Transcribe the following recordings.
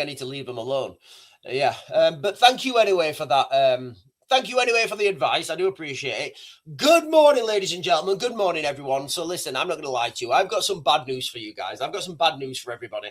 I need to leave them alone. Yeah, but thank you anyway for that. Thank you anyway for the advice. I do appreciate it. Good morning, ladies and gentlemen. Good morning, everyone. So listen, I'm not going to lie to you. I've got some bad news for you guys. I've got some bad news for everybody.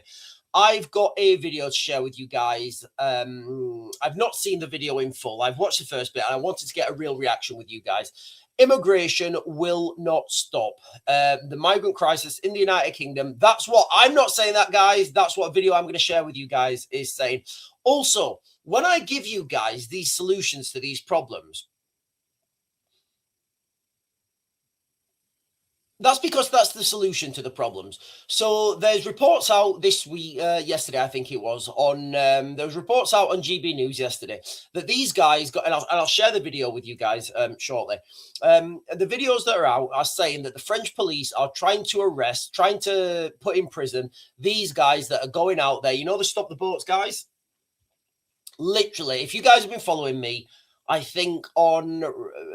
I've got a video to share with you guys. I've not seen the video in full. I've watched the first bit and I wanted to get a real reaction with you guys. Immigration will not stop. The migrant crisis in the United Kingdom. That's what I'm not saying that, guys. That's what a video I'm going to share with you guys is saying. Also, when I give you guys these solutions to these problems, that's because that's the solution to the problems. So there's reports out this week, yesterday, I think it was, on, there was reports out on GB News yesterday that these guys got, and I'll share the video with you guys shortly. The videos that are out are saying that the French police are trying to arrest, trying to put in prison these guys that are going out there. You know, the Stop the Boats guys? Literally, if you guys have been following me, I think on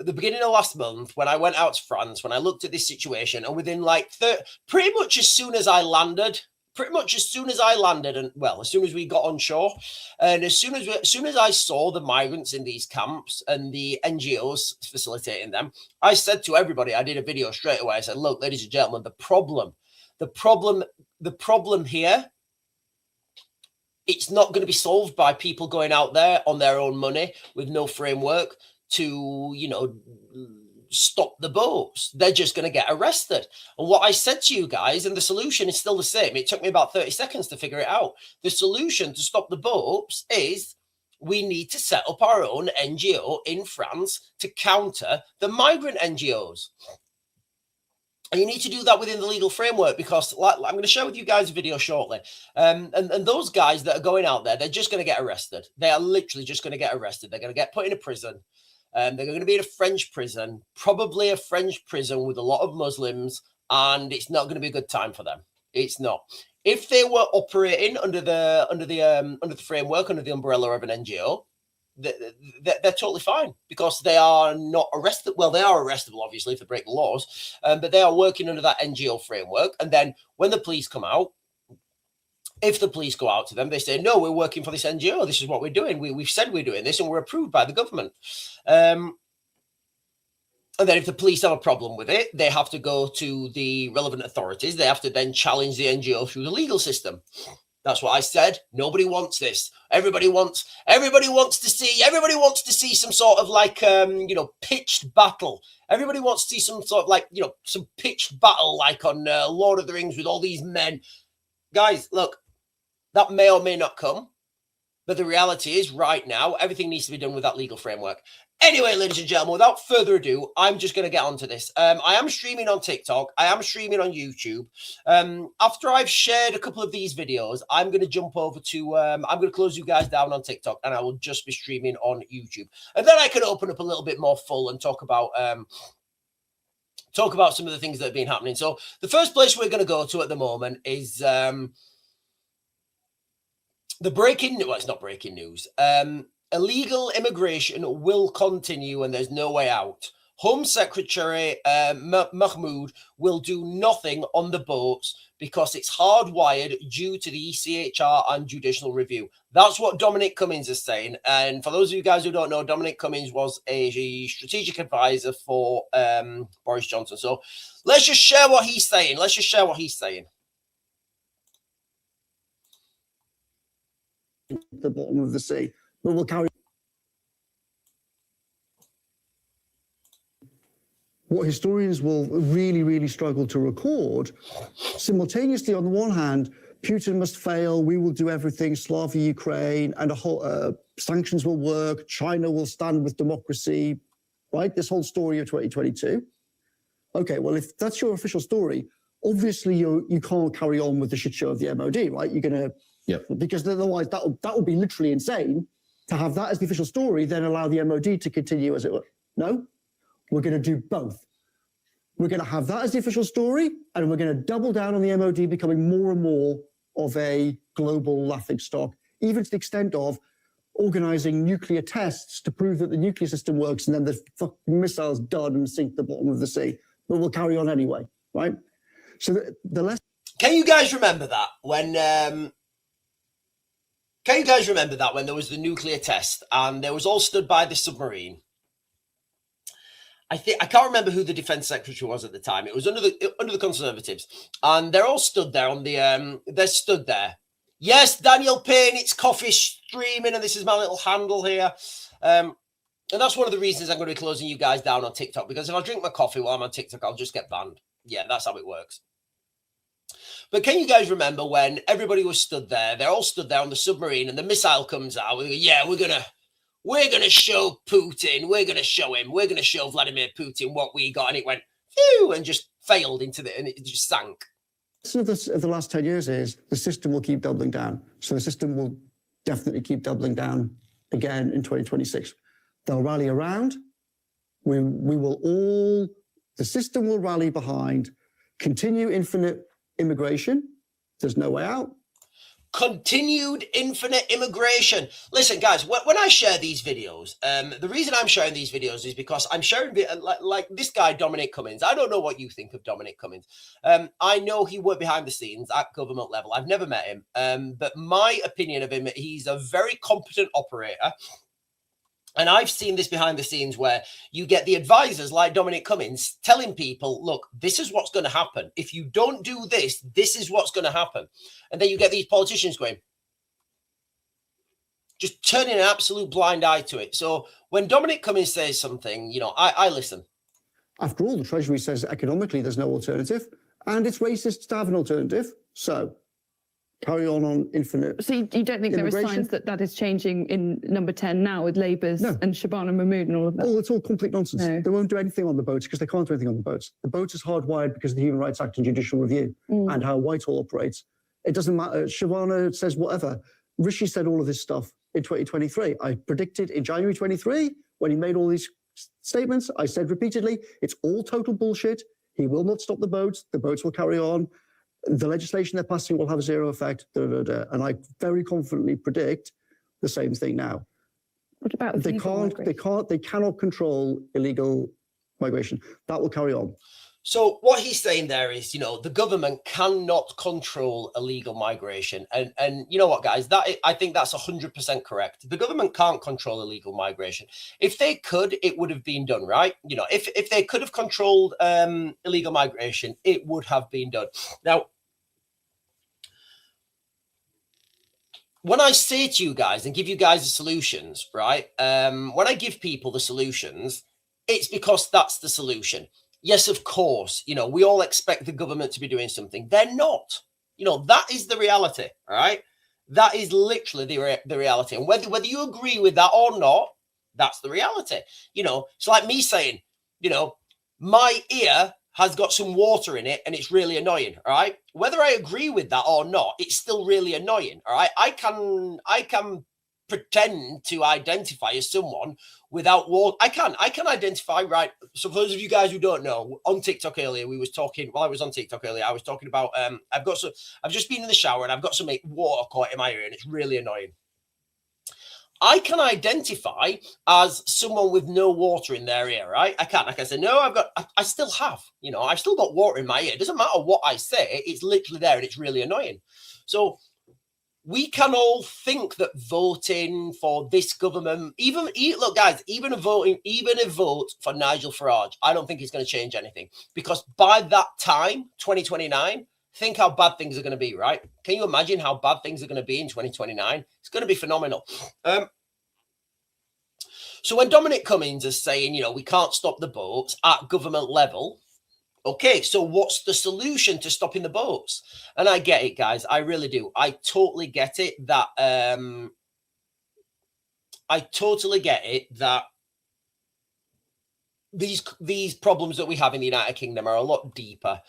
the beginning of last month, when I went out to France, when I looked at this situation, and within like pretty much as soon as I landed, and well, as soon as we got on shore, and as soon as I saw the migrants in these camps and the NGOs facilitating them, I said to everybody, I did a video straight away. I said, look, ladies and gentlemen, the problem here, it's not going to be solved by people going out there on their own money with no framework to, you know, stop the boats. They're just going to get arrested. And what I said to you guys, and the solution is still the same. It took me about 30 seconds to figure it out. The solution to stop the boats is we need to set up our own NGO in France to counter the migrant NGOs. And you need to do that within the legal framework, because I'm going to share with you guys a video shortly. And those guys that are going out there, they're just going to get arrested. They are literally just going to get arrested. They're going to get put in a prison. They're going to be in a French prison, probably a French prison with a lot of Muslims, and it's not going to be a good time for them. It's not. If they were operating under the framework, under the umbrella of an NGO, they're totally fine, because they are not arrested. Well, they are arrestable, obviously, if they break the laws, but they are working under that NGO framework. And then when the police come out, if the police go out to them, they say, no, we're working for this NGO. This is what we're doing. We've said we're doing this, and we're approved by the government. And then if the police have a problem with it, they have to go to the relevant authorities. They have to then challenge the NGO through the legal system. That's what I said. Nobody wants this. Everybody wants to see some sort of like, you know, pitched battle. Everybody wants to see some sort of like, you know, some pitched battle like on Lord of the Rings with all these men. Guys, look, that may or may not come. But the reality is right now, everything needs to be done with that legal framework. Anyway, ladies and gentlemen, without further ado, I'm just going to get onto this. I am streaming on TikTok. I am streaming on YouTube. After I've shared a couple of these videos, I'm going to jump over to, I'm going to close you guys down on TikTok, and I will just be streaming on YouTube. And then I can open up a little bit more full and talk about some of the things that have been happening. So the first place we're going to go to at the moment is the breaking, well, it's not breaking news. Illegal immigration will continue and there's no way out. Home Secretary Mahmoud will do nothing on the boats because it's hardwired due to the ECHR and judicial review. That's what Dominic Cummings is saying. And for those of you guys who don't know, Dominic Cummings was a strategic advisor for Boris Johnson. So let's just share what he's saying. The bottom of the sea, but we'll carry. What historians will really, really struggle to record, simultaneously, on the one hand, Putin must fail, we will do everything, Slava Ukraine, and a whole sanctions will work, China will stand with democracy, right? This whole story of 2022. Okay, well, if that's your official story, obviously you can't carry on with the shit show of the MOD, right? You're going to, because otherwise that would be literally insane to have that as the official story, then allow the MOD to continue as it were. No, we're going to do both. We're going to have that as the official story, and we're going to double down on the MOD becoming more and more of a global laughingstock, even to the extent of organizing nuclear tests to prove that the nuclear system works, and then the fucking missiles done and sink the bottom of the sea. But we'll carry on anyway, right? So the less. Can you guys remember that when? Can you guys remember that when there was the nuclear test and they was all stood by the submarine? I can't remember who the defense secretary was at the time. It was under the Conservatives, and they're all stood there on the they're stood there. Yes, Daniel Payne, it's coffee streaming, and this is my little handle here. And that's one of the reasons I'm going to be closing you guys down on TikTok, because if I drink my coffee while I'm on TikTok, I'll just get banned. Yeah, that's how it works. But can you guys remember when everybody was stood there? They're all stood there on the submarine, and the missile comes out. Yeah, we're gonna show Putin. We're gonna show him. We're gonna show Vladimir Putin what we got. And it went phew, and just failed and it just sank. So the last 10 years is the system will keep doubling down. So the system will definitely keep doubling down again in 2026. They'll rally around. We will all, the system will rally behind, continue infinite immigration. There's no way out. Continued infinite immigration. Listen, guys, when I share these videos, the reason I'm sharing these videos is because I'm sharing, like this guy, Dominic Cummings. I don't know what you think of Dominic Cummings. I know he worked behind the scenes at government level. I've never met him, but my opinion of him, he's a very competent operator. And I've seen this behind the scenes where you get the advisors like Dominic Cummings telling people, look, this is what's going to happen. If you don't do this, this is what's going to happen. And then you get these politicians going, just turning an absolute blind eye to it. So when Dominic Cummings says something, you know, I listen. After all, the Treasury says economically there's no alternative, and it's racist to have an alternative. So carry on infinite. So you don't think there are signs that is changing in number 10 now with Labour's and Shabana Mahmood and all of that? Oh, it's all complete nonsense. No. They won't do anything on the boats because they can't do anything on the boats. The boat is hardwired because of the Human Rights Act and judicial review and how Whitehall operates. It doesn't matter. Shabana says whatever. Rishi said all of this stuff in 2023. I predicted in January 23, when he made all these statements, I said repeatedly, it's all total bullshit. He will not stop the boats. The boats will carry on. The legislation they're passing will have zero effect, and I very confidently predict the same thing now. What about they cannot control illegal migration. That will carry on. So what he's saying there is, you know, the government cannot control illegal migration, and you know what, guys, I think that's 100% correct. The government can't control illegal migration. If they could, it would have been done, right? You know, if they could have controlled illegal migration, it would have been done. Now, when I say to you guys and give you guys the solutions, right? When I give people the solutions, it's because that's the solution. Yes, of course, you know, we all expect the government to be doing something. They're not. You know, that is the reality, all right? That is literally the reality. And whether you agree with that or not, that's the reality. You know, it's like me saying, you know, my ear has got some water in it and it's really annoying, all right? Whether I agree with that or not, it's still really annoying, all right? I can pretend to identify as someone without water. I can identify, right? So for those of you guys who don't know, on TikTok earlier, while I was on TikTok earlier, I was talking about, I've just been in the shower and I've got some water caught in my ear and it's really annoying. I can identify as someone with no water in their ear, right? I can say, no, I still have, you know, I've still got water in my ear. It doesn't matter what I say. It's literally there and it's really annoying. So we can all think that voting for this government, look, guys, even a vote for Nigel Farage, I don't think it's going to change anything, because by that time, 2029, think how bad things are going to be, right? Can you imagine how bad things are going to be in 2029? It's going to be phenomenal. So when Dominic Cummings is saying, you know, we can't stop the boats at government level, okay, so what's the solution to stopping the boats? And I get it, guys. I really do. I totally get it that these problems that we have in the United Kingdom are a lot deeper.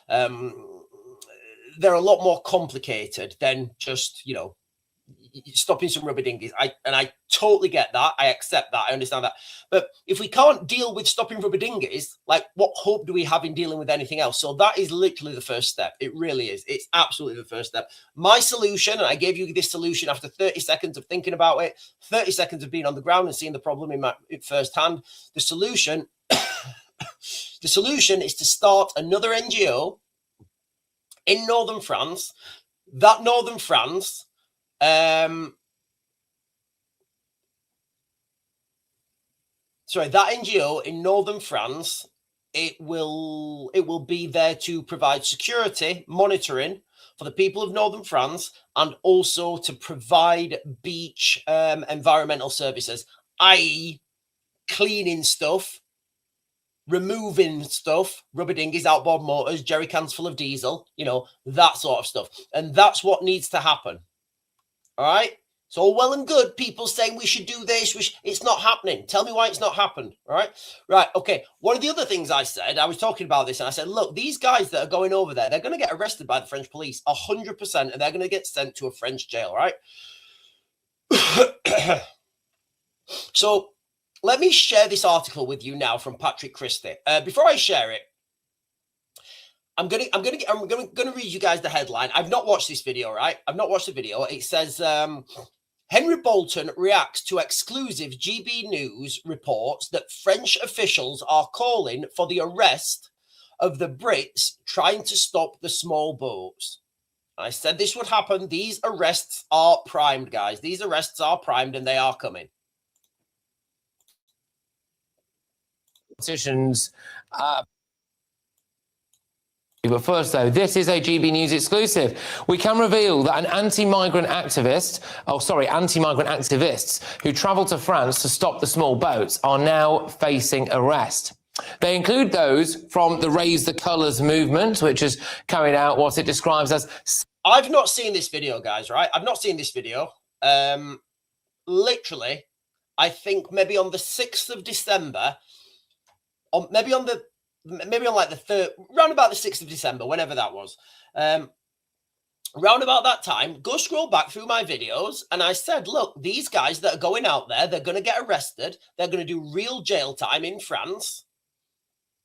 They're a lot more complicated than just, you know, stopping some rubber dinghies. I totally get that. I accept that. I understand that. But if we can't deal with stopping rubber dinghies, like, what hope do we have in dealing with anything else? So that is literally the first step. It really is. It's absolutely the first step. My solution, and I gave you this solution after 30 seconds of thinking about it, 30 seconds of being on the ground and seeing the problem in firsthand. The solution is to start another NGO in northern France. That northern France that NGO in northern France, it will be there to provide security monitoring for the people of northern France, and also to provide beach environmental services, i.e. cleaning stuff, removing stuff, rubber dinghies, outboard motors, jerry cans full of diesel, you know, that sort of stuff. And that's what needs to happen. All right? It's all well and good people saying we should do this. It's not happening. Tell me why it's not happened. All right? Right. Okay. One of the other things I said, I was talking about this, and I said, look, these guys that are going over there, they're going to get arrested by the French police 100%, and they're going to get sent to a French jail. Right? So let me share this article with you now from Patrick Christie. Before I share it, I'm gonna read you guys the headline. I've not watched this video, right? I've not watched the video. It says Henry Bolton reacts to exclusive GB News reports that French officials are calling for the arrest of the Brits trying to stop the small boats. I said this would happen. These arrests are primed, guys. These arrests are primed, and they are coming. Politicians. But first, though, this is a GB News exclusive. We can reveal that anti-migrant activists who travelled to France to stop the small boats are now facing arrest. They include those from the Raise the Colours movement, which has carried out what it describes as... I've not seen this video, guys, right? I've not seen this video. Literally, I think maybe on the 6th of December, or maybe on like the 3rd, round about the 6th of December, whenever that was. Round about that time, go scroll back through my videos, and I said, look, these guys that are going out there, they're going to get arrested. They're going to do real jail time in France.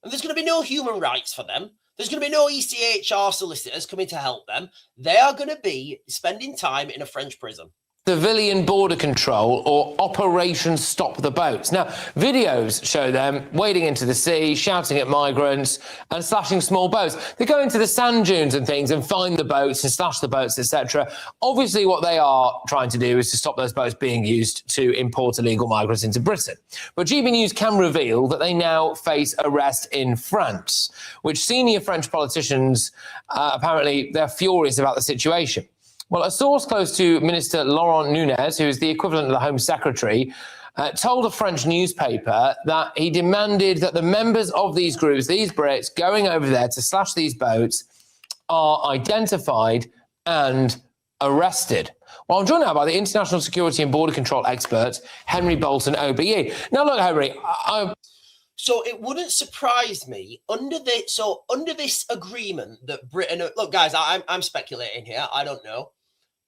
And there's going to be no human rights for them. There's going to be no ECHR solicitors coming to help them. They are going to be spending time in a French prison. Civilian border control, or Operation Stop the Boats. Now, videos show them wading into the sea, shouting at migrants and slashing small boats. They go into the sand dunes and things and find the boats and slash the boats, etc. Obviously, what they are trying to do is to stop those boats being used to import illegal migrants into Britain. But GB News can reveal that they now face arrest in France, which senior French politicians, apparently, they're furious about the situation. Well, a source close to Minister Laurent Nunez, who is the equivalent of the Home Secretary, told a French newspaper that he demanded that the members of these groups, these Brits, going over there to slash these boats, are identified and arrested. Well, I'm joined now by the International Security and Border Control expert, Henry Bolton, OBE. Now, look, Henry, So it wouldn't surprise me under this agreement that Britain, look, guys, I'm speculating here. I don't know.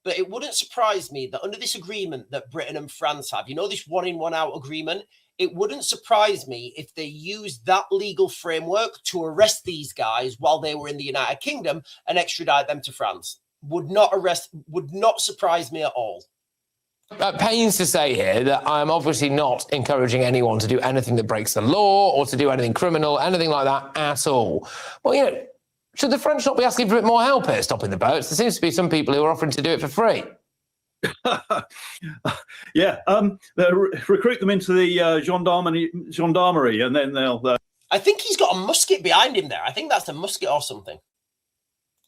But it wouldn't surprise me that under this agreement that Britain and France have, you know, this 1 in, 1 out agreement, it wouldn't surprise me if they used that legal framework to arrest these guys while they were in the United Kingdom and extradite them to France. Would not surprise me at all. Pains to say here that I'm obviously not encouraging anyone to do anything that breaks the law or to do anything criminal, anything like that at all. Well, you know, should the French not be asking for a bit more help here stopping the boats? There seems to be some people who are offering to do it for free. Yeah, recruit them into the gendarmerie, and then they'll... I think he's got a musket behind him there. I think that's a musket or something.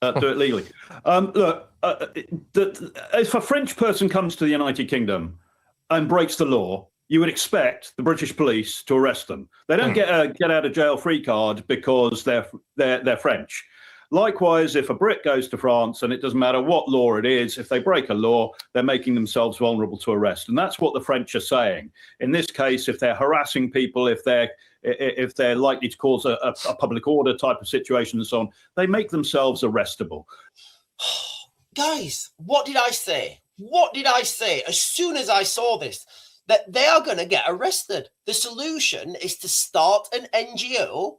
Do it legally. Look, if a French person comes to the United Kingdom and breaks the law, you would expect the British police to arrest them. They don't get a get out of jail free card because they're French. Likewise, if a Brit goes to France, and it doesn't matter what law it is, if they break a law, they're making themselves vulnerable to arrest. And that's what the French are saying. In this case, if they're harassing people, if they're likely to cause a public order type of situation and so on, they make themselves arrestable. Guys, what did I say? What did I say as soon as I saw this? That they are going to get arrested. The solution is to start an NGO,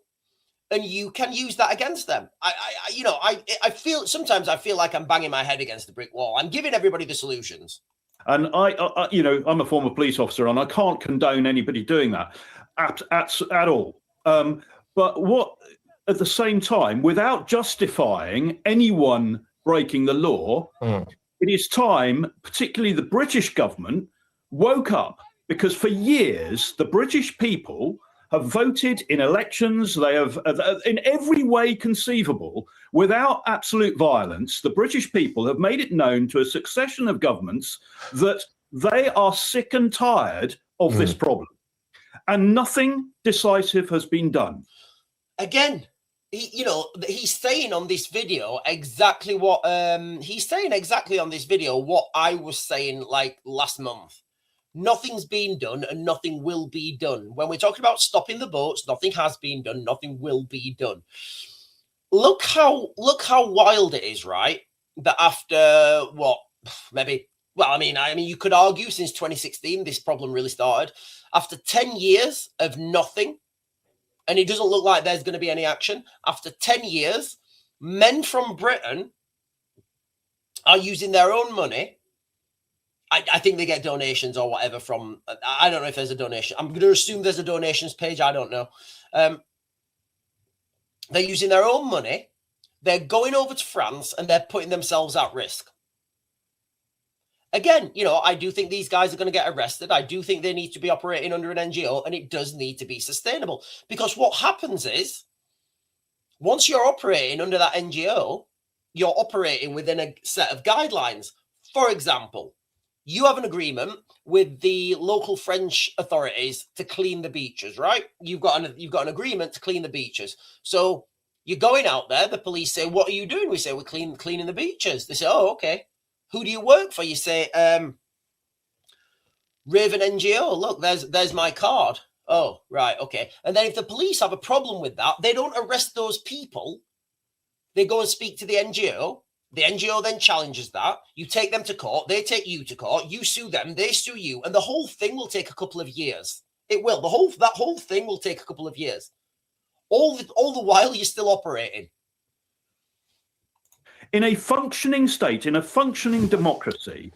and you can use that against them. I feel sometimes I feel like I'm banging my head against the brick wall. I'm giving everybody the solutions. And I'm a former police officer, and I can't condone anybody doing that at all. But what, at the same time, without justifying anyone breaking the law, it is time, particularly the British government, woke up because for years, the British people have voted in elections. They have, in every way conceivable, without absolute violence, the British people have made it known to a succession of governments that they are sick and tired of this problem. And nothing decisive has been done. Again, he's saying on this video exactly what what I was saying like last month. Nothing's been done and nothing will be done. When we're talking about stopping the boats, nothing has been done, nothing will be done. Look how wild it is, right? That after you could argue since 2016 this problem really started. After 10 years of nothing, and it doesn't look like there's going to be any action. After 10 years, men from Britain are using their own money. I think they get donations or whatever from, I don't know if there's a donation. I'm going to assume there's a donations page. I don't know. They're using their own money. They're going over to France and they're putting themselves at risk. Again, I do think these guys are going to get arrested. I do think they need to be operating under an NGO, and it does need to be sustainable. Because what happens is, once you're operating under that NGO, you're operating within a set of guidelines. For example, you have an agreement with the local French authorities to clean the beaches, right? You've got an agreement to clean the beaches. So you're going out there. The police say, "What are you doing?" We say, "We're cleaning the beaches." They say, "Oh, okay. Who do you work for?" You say, Raven NGO. Look, there's my card. Oh, right, okay. And then if the police have a problem with that, they don't arrest those people. They go and speak to the NGO. The NGO then challenges that. You take them to court. They take you to court. You sue them. They sue you. And the whole thing will take a couple of years. It will. That whole thing will take a couple of years. All the while, you're still operating. In a functioning state, in a functioning democracy,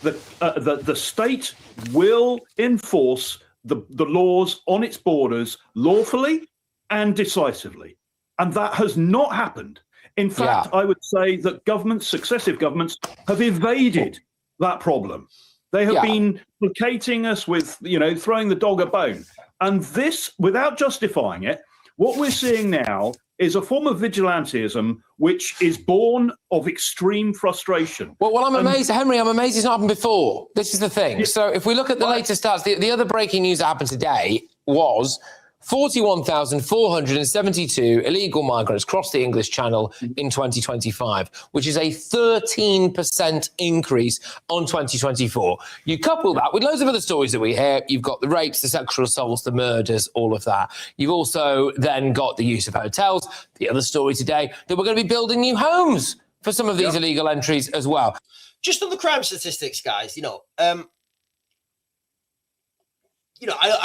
the state will enforce the laws on its borders lawfully and decisively. And that has not happened. In fact, I would say that successive governments have evaded that problem. They have been placating us with, throwing the dog a bone. And this, without justifying it, what we're seeing now is a form of vigilantism which is born of extreme frustration. Well, I'm amazed, Henry, I'm amazed it's not happened before. This is the thing. Yeah. So if we look at the latest stats, the other breaking news that happened today was 41,472 illegal migrants crossed the English Channel in 2025, which is a 13% increase on 2024. You couple that with loads of other stories that we hear. You've got the rapes, the sexual assaults, the murders, all of that. You've also then got the use of hotels. The other story today that we're going to be building new homes for some of these illegal entries as well. Just on the crime statistics, guys, I'm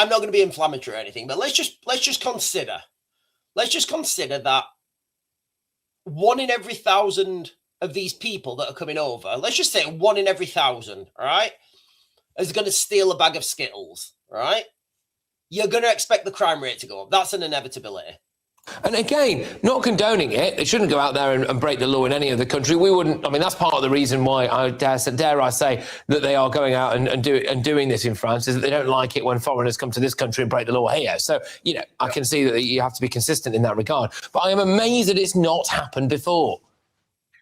not going to be inflammatory or anything, but let's just consider that 1 in every 1,000 of these people that are coming over, let's just say 1 in every 1,000, all right, is going to steal a bag of Skittles, all right? You're going to expect the crime rate to go up. That's an inevitability. And again, not condoning it. They shouldn't go out there and break the law in any other country. We wouldn't. I mean, that's part of the reason why I dare I say that they are going out and doing this in France, is that they don't like it when foreigners come to this country and break the law here. So, I can see that you have to be consistent in that regard. But I am amazed that it's not happened before.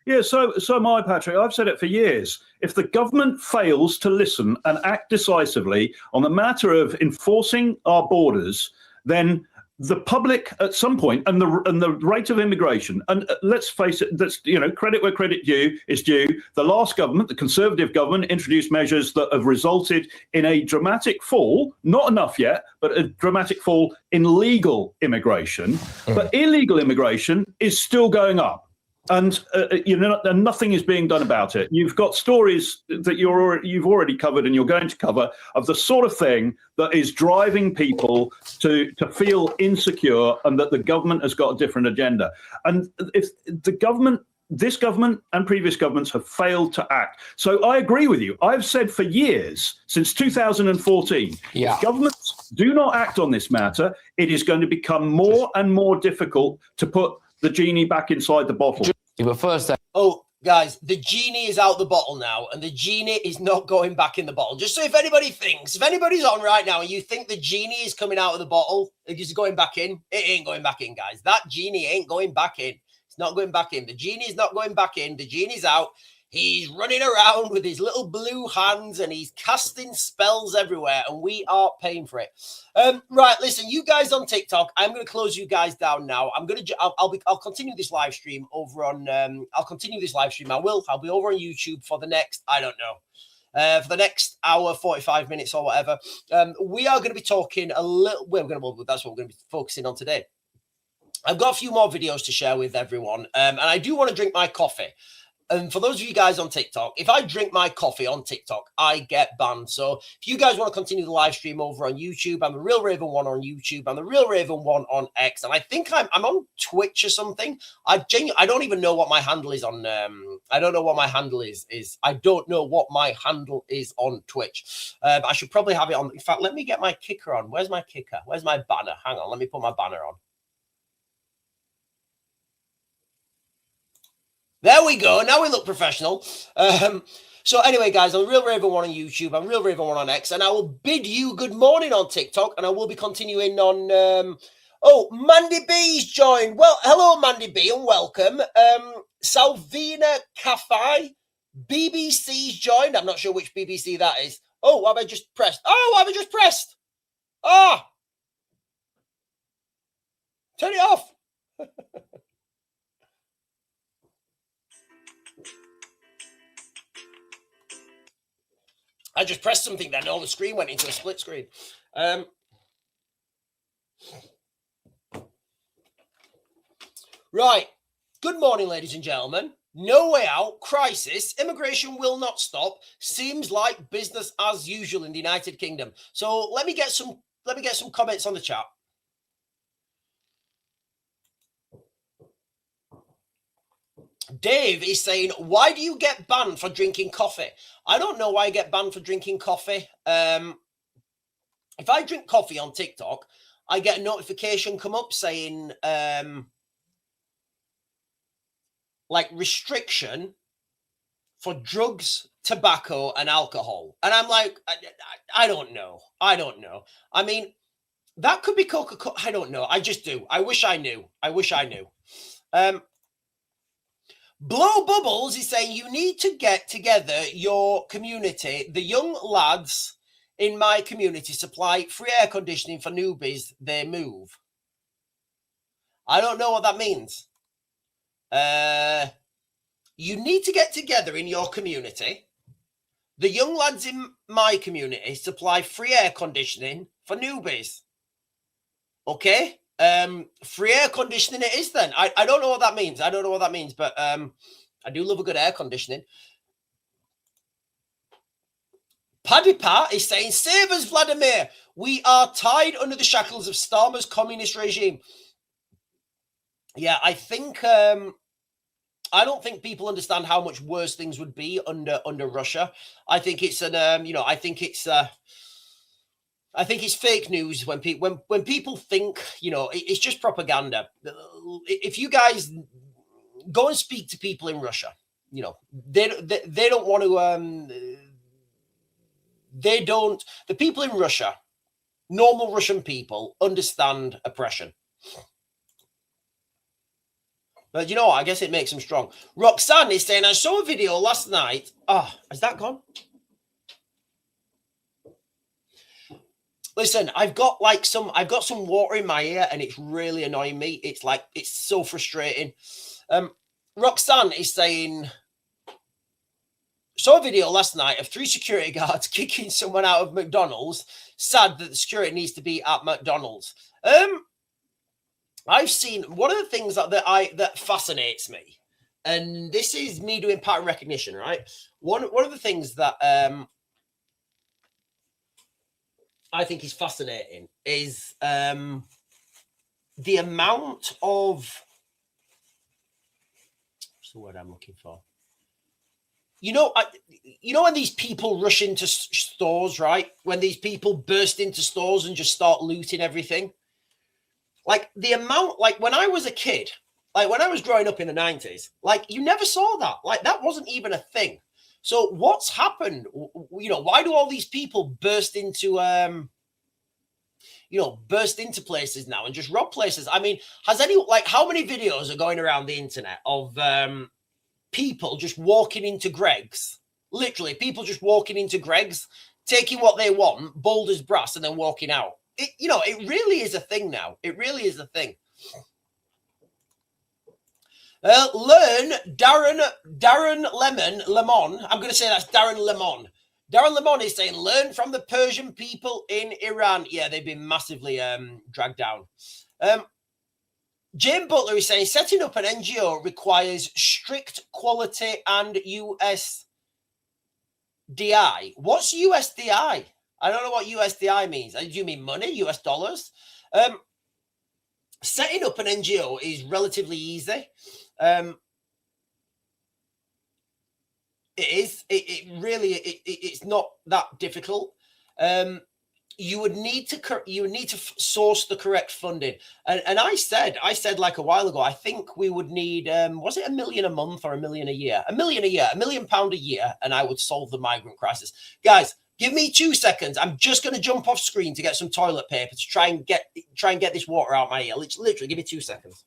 Yeah, so am I, Patrick. I've said it for years. If the government fails to listen and act decisively on the matter of enforcing our borders, then the public at some point, and the rate of immigration, and let's face it, that's credit where credit is due. The last government, the Conservative government, introduced measures that have resulted in a dramatic fall, not enough yet, but a dramatic fall in legal immigration. But illegal immigration is still going up. And and nothing is being done about it. You've got stories that you've already covered and you're going to cover of the sort of thing that is driving people to feel insecure and that the government has got a different agenda. And if this government and previous governments have failed to act. So I agree with you. I've said for years, since 2014, if governments do not act on this matter, it is going to become more and more difficult to put the genie back inside the bottle. But first, Guys, the genie is out the bottle now, and the genie is not going back in the bottle. Just so if anybody's on right now and you think the genie is coming out of the bottle, it's going back in, it ain't going back in, guys. That genie ain't going back in. It's not going back in. The genie is not going back in. The genie's out. He's running around with his little blue hands and he's casting spells everywhere, and we are paying for it. Right, listen, you guys on TikTok, I'm going to close you guys down now. I'll continue this live stream over on. I'll continue this live stream. I'll be over on YouTube for the next, I don't know, for the next hour, 45 minutes or whatever. We are going to be talking a little. That's what we're going to be focusing on today. I've got a few more videos to share with everyone, and I do want to drink my coffee. And for those of you guys on TikTok, if I drink my coffee on TikTok, I get banned. So if you guys want to continue the live stream over on YouTube, I'm the Real Raven 1 on YouTube. I'm the Real Raven 1 on X. And I think I'm on Twitch or something. I don't even know what my handle is on. I don't know what my handle is. I don't know what my handle is on Twitch. I should probably have it on. In fact, let me get my kicker on. Where's my kicker? Where's my banner? Hang on. Let me put my banner on. There we go. Now we look professional. So anyway, guys, I'm Real Raven 1 on YouTube. I'm Real Raven 1 on X. And I will bid you good morning on TikTok. And I will be continuing on... Mandy B's joined. Well, hello, Mandy B, and welcome. Salvina Cafe. BBC's joined. I'm not sure which BBC that is. Oh, what have I just pressed? Ah! Turn it off. I just pressed something then, all the screen went into a split screen. Right. Good morning, ladies and gentlemen. No way out. Crisis. Immigration will not stop. Seems like business as usual in the United Kingdom. So let me get some comments on the chat. Dave is saying, why do you get banned for drinking coffee? I don't know why I get banned for drinking coffee. If I drink coffee on TikTok, I get a notification come up saying, like restriction for drugs, tobacco, and alcohol. And I'm like, I don't know. I mean, that could be Coca-Cola. I don't know. I just do. I wish I knew. Blow Bubbles is saying you need to get together your community. The young lads in my community supply free air conditioning for newbies. They move. I don't know what that means. You need to get together in your community. The young lads in my community supply free air conditioning for newbies. Okay. Free air conditioning it is then. I don't know what that means. But I do love a good air conditioning. Paddy Pat is saying, save us, Vladimir. We are tied under the shackles of Starmer's communist regime. Yeah, I think I don't think people understand how much worse things would be under Russia. I think it's an I think it's fake news when people think, it's just propaganda. If you guys go and speak to people in Russia, they don't want to. The people in Russia, normal Russian people, understand oppression. But you know what? I guess it makes them strong. Roxanne is saying, I saw a video last night. Oh, has that gone? Listen, I've got some water in my ear and it's really annoying me. It's so frustrating. Roxanne is saying, saw a video last night of 3 security guards kicking someone out of McDonald's. Sad that the security needs to be at McDonald's. I've seen one of the things that fascinates me, and this is me doing pattern recognition, right? One of the things that I think is fascinating is the amount of, what's the word I'm looking for? When these people rush into stores, right? When these people burst into stores and just start looting everything. Like the amount, like when I was a kid, Like when I was growing up in the 90s, like you never saw that. Like that wasn't even a thing. So what's happened? You know, why do all these people burst into places now and just rob places? I mean, how many videos are going around the internet of people just walking into Greg's? Literally, people just walking into Greg's, taking what they want, bold as brass, and then walking out. It really is a thing now. It really is a thing. Learn Darren Lemon. I'm going to say that's Darren Lemon. Darren Lemon is saying, learn from the Persian people in Iran. Yeah, they've been massively dragged down. Jane Butler is saying, setting up an NGO requires strict quality and USDI. What's USDI? I don't know what USDI means. Do you mean money, US dollars? Setting up an NGO is relatively easy. It is. It's not that difficult. You would need to source the correct funding. And I said like a while ago, I think we would need, was it $1 million a month or $1 million a year? $1 million a year, £1 million a year, and I would solve the migrant crisis. Guys, give me 2 seconds. I'm just going to jump off screen to get some toilet paper to try and get this water out my ear. Literally, give me 2 seconds.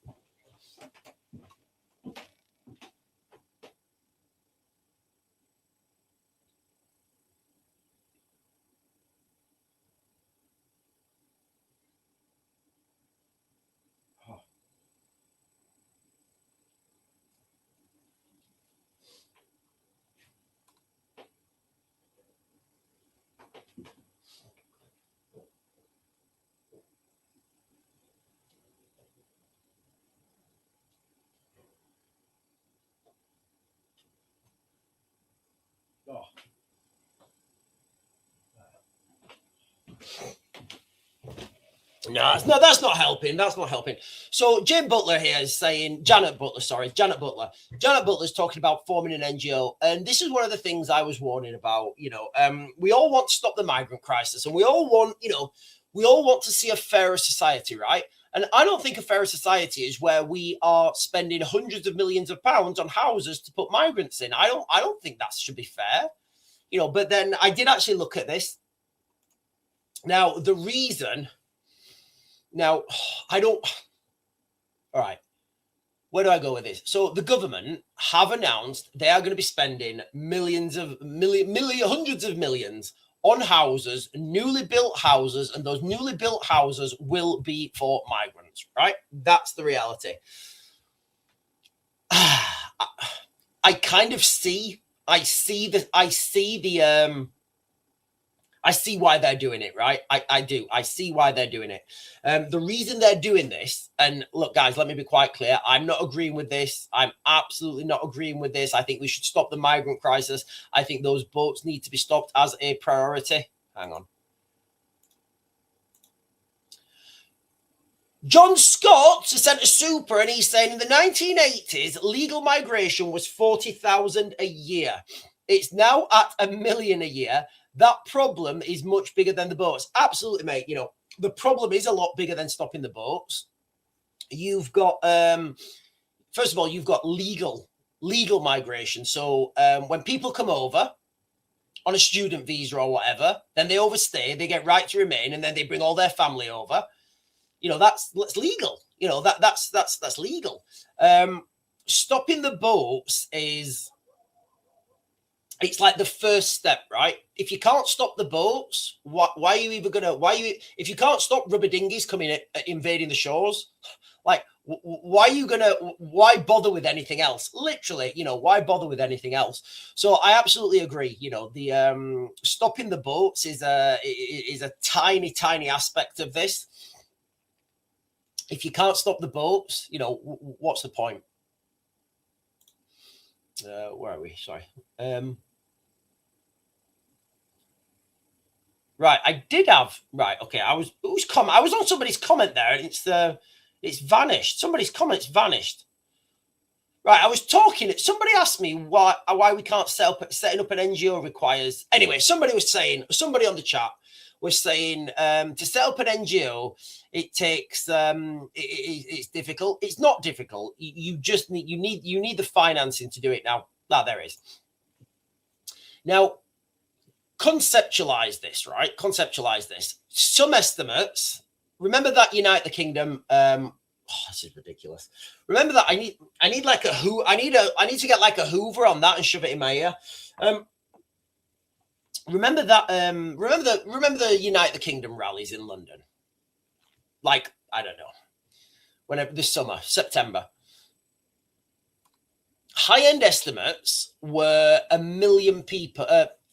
No, that's not helping. That's not helping. So Jane Butler here is saying, Janet Butler is talking about forming an NGO. And this is one of the things I was warning about. You know, we all want to stop the migrant crisis, and we all want to see a fairer society, right? And I don't think a fairer society is where we are spending hundreds of millions of pounds on houses to put migrants in. I don't think that should be fair. You know, but then I did actually look at this. Now, the reason... Now, all right, where do I go with this? So the government have announced they are going to be spending hundreds of millions on houses, newly built houses, and those newly built houses will be for migrants, right? That's the reality. I kind of see why they're doing it, right? I do. I see why they're doing it. The reason they're doing this, and look, guys, let me be quite clear. I'm not agreeing with this. I'm absolutely not agreeing with this. I think we should stop the migrant crisis. I think those boats need to be stopped as a priority. Hang on. John Scott sent a super, and he's saying in the 1980s, legal migration was 40,000 a year. It's now at 1 million a year. That problem is much bigger than the boats. Absolutely, mate. You know, the problem is a lot bigger than stopping the boats. You've got, first of all, you've got legal migration. So when people come over on a student visa or whatever, then they overstay, they get right to remain, and then they bring all their family over. You know, that's legal. You know, that's legal. Stopping the boats is... It's like the first step, right? If you can't stop the boats, why are you even gonna? If you can't stop rubber dinghies coming invading the shores, like why bother with anything else? Literally, you know, why bother with anything else? So I absolutely agree. You know, the stopping the boats is a tiny aspect of this. If you can't stop the boats, you know, what's the point? Where are we? Sorry. Right, I did have okay. I was on somebody's comment there, and it's vanished. Somebody's comment's vanished. Right, I was talking. Somebody asked me why we can't setting up an NGO requires. Anyway, somebody on the chat was saying to set up an NGO, it takes it's difficult. It's not difficult. You just need the financing to do it now. There is. Now, conceptualize this, right? Conceptualize this. Some estimates. Remember that Unite the Kingdom. This is ridiculous. Remember that I need like a I need to get like a Hoover on that and shove it in my ear. Remember that. Remember the Unite the Kingdom rallies in London. Like, I don't know, whenever this summer, September. High-end estimates were 1 million people.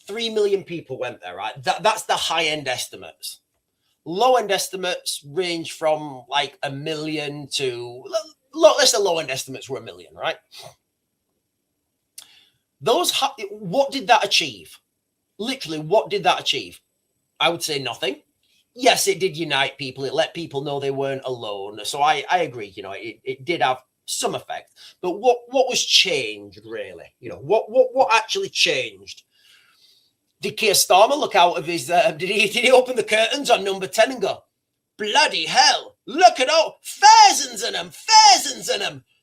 3 million people went there. Right. That's the high-end estimates. Low-end estimates range from like 1 million to, let's say low-end estimates were 1 million, right? What did that achieve? Literally, what did that achieve? I would say nothing. Yes, it did unite people. It let people know they weren't alone. So I agree, it did have some effect. But what was changed, really? What actually changed? Did Keir Starmer look out of his? Did he open the curtains on number 10 and go, bloody hell? Look at all thousands in them.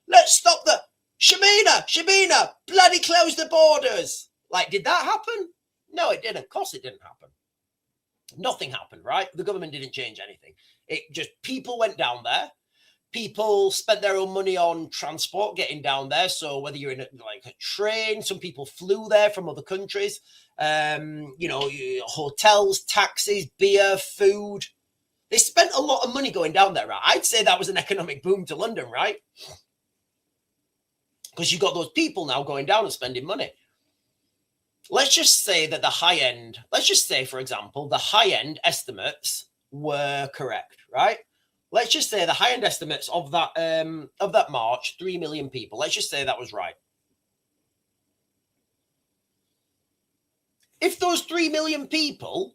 Let's stop the Shabina, bloody close the borders. Like, did that happen? No, it didn't. Of course, it didn't happen. Nothing happened, right? The government didn't change anything. It just people went down there. People spent their own money on transport getting down there. So whether you're in a train, some people flew there from other countries. Hotels, taxis, beer, food. They spent a lot of money going down there, right? I'd say that was an economic boom to London, right? Because you've got those people now going down and spending money. Let's just say that for example, the high-end estimates were correct, right? Let's just say the high-end estimates of that march, 3 million people. Let's just say that was right. If those 3 million people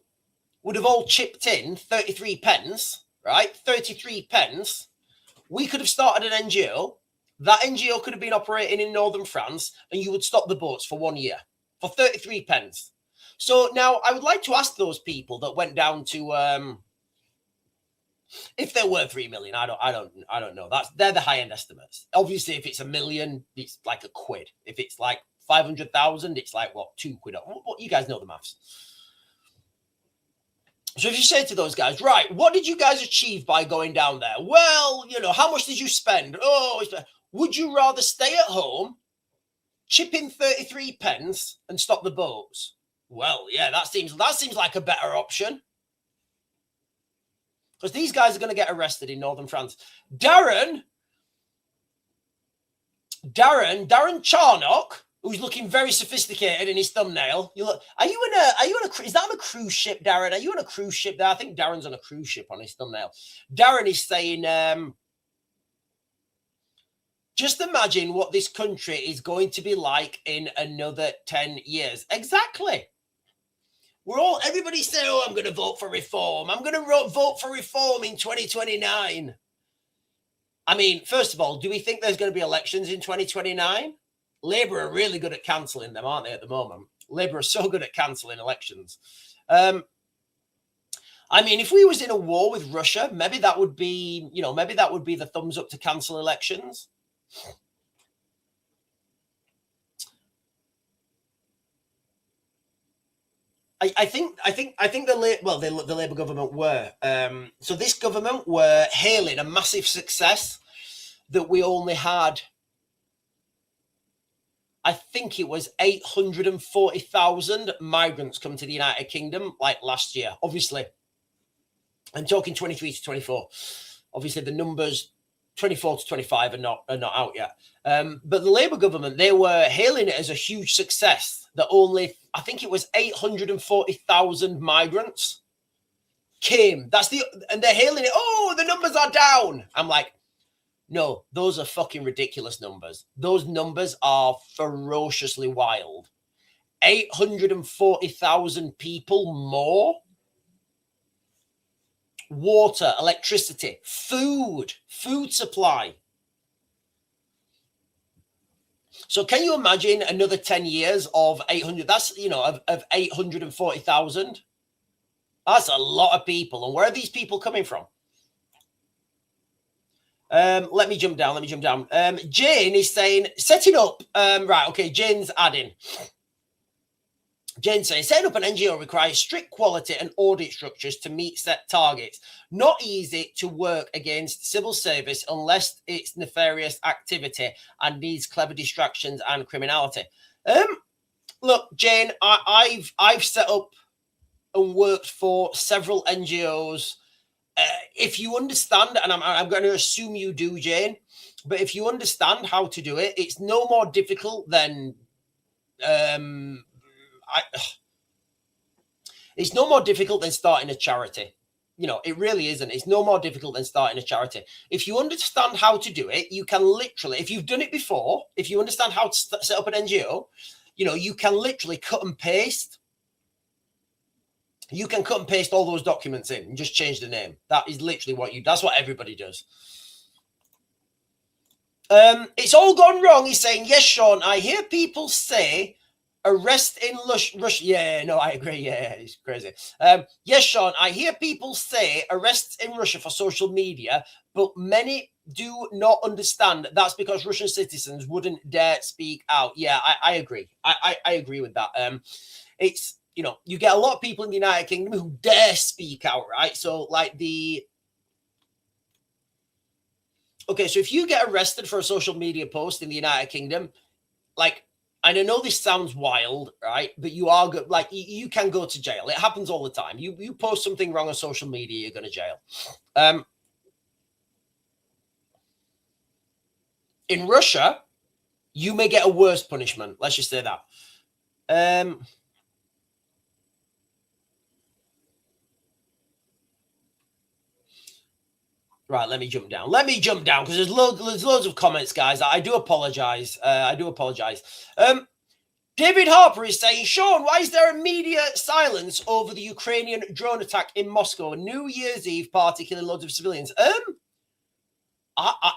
would have all chipped in 33 pence, right? 33 pence, we could have started an NGO. That NGO could have been operating in northern France, and you would stop the boats for 1 year for 33 pence. So now I would like to ask those people that went down to if there were 3 million, I don't know. They're the high end estimates. Obviously, if it's 1 million, it's like £1. If it's like 500,000, it's like what, £2? What you guys know the maths. So if you say to those guys, right, what did you guys achieve by going down there? Well, how much did you spend? Would you rather stay at home, chip in 33 pence, and stop the boats? Well, yeah, that seems like a better option. Because these guys are going to get arrested in northern France. Darren Charnock, who's looking very sophisticated in his thumbnail. Is that on a cruise ship, Darren? Are you on a cruise ship there? I think Darren's on a cruise ship on his thumbnail. Darren is saying, just imagine what this country is going to be like in another 10 years. Exactly. Everybody say, oh, I'm going to vote for reform. I'm going to vote for reform in 2029. I mean, first of all, do we think there's going to be elections in 2029? Labour are really good at cancelling them, aren't they, at the moment? Labour are so good at cancelling elections. I mean, if we was in a war with Russia, maybe that would be the thumbs up to cancel elections. I think the Labour government were. So this government were hailing a massive success that we only had, I think it was 840,000 migrants come to the United Kingdom like last year. Obviously, I'm talking 23 to 24. Obviously, the numbers 24 to 25 are not out yet. But the Labour government, they were hailing it as a huge success that only, I think it was 840,000 migrants came. And they're hailing it. Oh, the numbers are down. I'm like, no, those are fucking ridiculous numbers. Those numbers are ferociously wild. 840,000 people more. Water, electricity, food supply. So can you imagine another 10 years of 800? That's, you know, of 840,000. That's a lot of people. And where are these people coming from? Let me jump down. Jane is saying, setting up. Right. Okay. Jane's adding. Jane saying, setting up an NGO requires strict quality and audit structures to meet set targets. Not easy to work against civil service unless it's nefarious activity and needs clever distractions and criminality. Look, Jane, I've set up and worked for several NGOs. If you understand, and I'm going to assume you do, Jane, but if you understand how to do it, it's no more difficult than it's no more difficult than starting a charity. You know, it really isn't. It's no more difficult than starting a charity. If you understand how to do it, you can literally, if you've done it before, if you understand how to set up an NGO, you know, you can literally cut and paste. You can cut and paste all those documents in and just change the name. That is literally that's what everybody does. It's all gone wrong. He's saying, yes, Sean, I hear people say arrest in Russia. Yeah, no, I agree. Yeah, it's crazy. Yes, Sean, I hear people say arrests in Russia for social media, but many do not understand that's because Russian citizens wouldn't dare speak out. Yeah, I agree. I agree with that. It's, you know, you get a lot of people in the United Kingdom who dare speak out, right? So like okay, so if you get arrested for a social media post in the United Kingdom, like, and I know this sounds wild, right? But you are good. Like, you can go to jail. It happens all the time. You post something wrong on social media, you're going to jail. In Russia, you may get a worse punishment. Let's just say that. Right, let me jump down because there's loads of comments, guys. I do apologize. David Harper is saying, Sean, why is there immediate silence over the Ukrainian drone attack in Moscow? New Year's Eve party killing loads of civilians.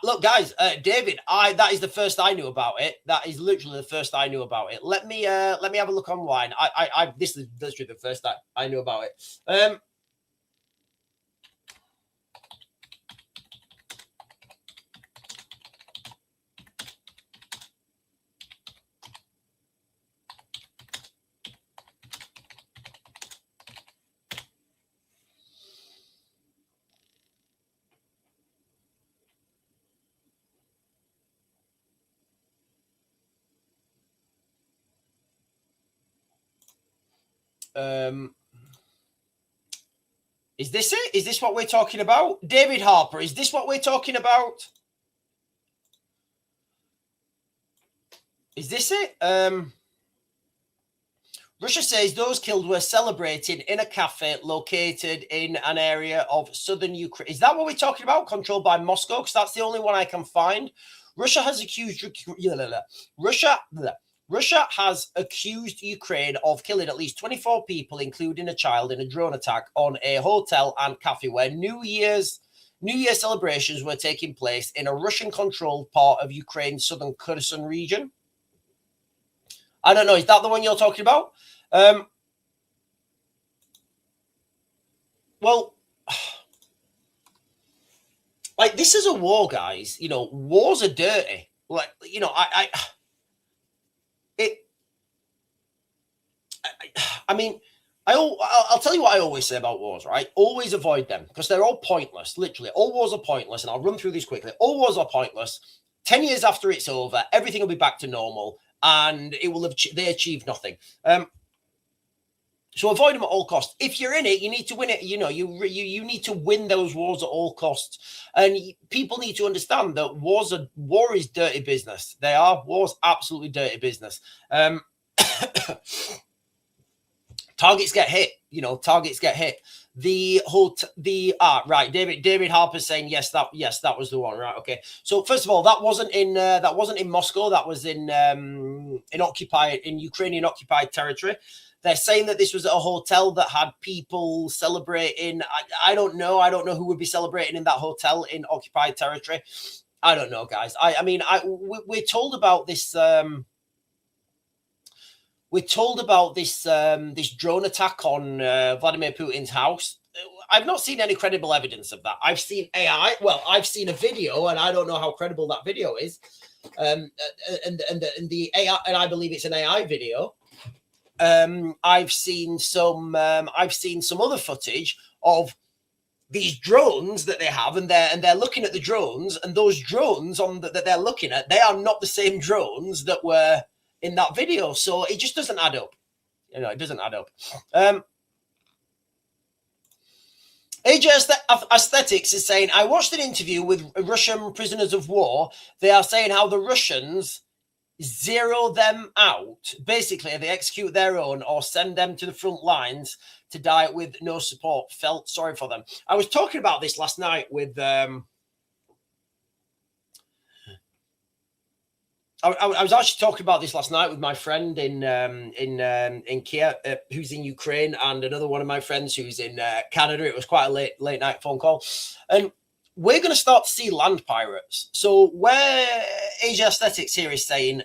Look, guys, David, that is the first I knew about it. That is literally the first I knew about it. Let me have a look online. This is literally the first I knew about it. Is this it? Is this what we're talking about? David Harper, is this what we're talking about? Is this it? Russia says those killed were celebrating in a cafe located in an area of southern Ukraine. Is that what we're talking about? Controlled by Moscow? Because that's the only one I can find. Russia has accused Russia has accused Ukraine of killing at least 24 people, including a child, in a drone attack on a hotel and cafe where New Year celebrations were taking place in a Russian-controlled part of Ukraine's southern Kherson region. I don't know. Is that the one you're talking about? Well, like, this is a war, guys. You know, wars are dirty. Like, you know, I mean, I'll tell you what I always say about wars, right? Always avoid them because they're all pointless. Literally, all wars are pointless. And I'll run through these quickly. All wars are pointless. 10 years after it's over, everything will be back to normal and they achieve nothing. So avoid them at all costs. If you're in it, you need to win it. You know, you need to win those wars at all costs. And people need to understand that war is dirty business. They are. War's absolutely dirty business. Targets get hit. You know, targets get hit. Right. David Harper's saying yes. That was the one. Right. Okay. So first of all, that wasn't in Moscow. That was in Ukrainian occupied territory. They're saying that this was at a hotel that had people celebrating. I don't know. I don't know who would be celebrating in that hotel in occupied territory. I don't know, guys. I mean, we're told about this. We're told about this this drone attack on Vladimir Putin's house. I've not seen any credible evidence of that. I've seen AI. Well, I've seen a video, and I don't know how credible that video is. And the AI, and I believe it's an AI video. I've seen some other footage of these drones that they have, and they're looking at the drones, and those drones that they're looking at, they are not the same drones that were in that video. So it just doesn't add up. You know, it doesn't add up. AJ Aesthetics is saying, I watched an interview with Russian prisoners of war. They are saying how the Russians zero them out. Basically, they execute their own or send them to the front lines to die with no support. Felt sorry for them. I was talking about this last night with I was actually talking about this last night with my friend in Kiev, who's in Ukraine, and another one of my friends who's in Canada. It was quite a late night phone call, and we're going to start to see land pirates. So where Asia Aesthetics here is saying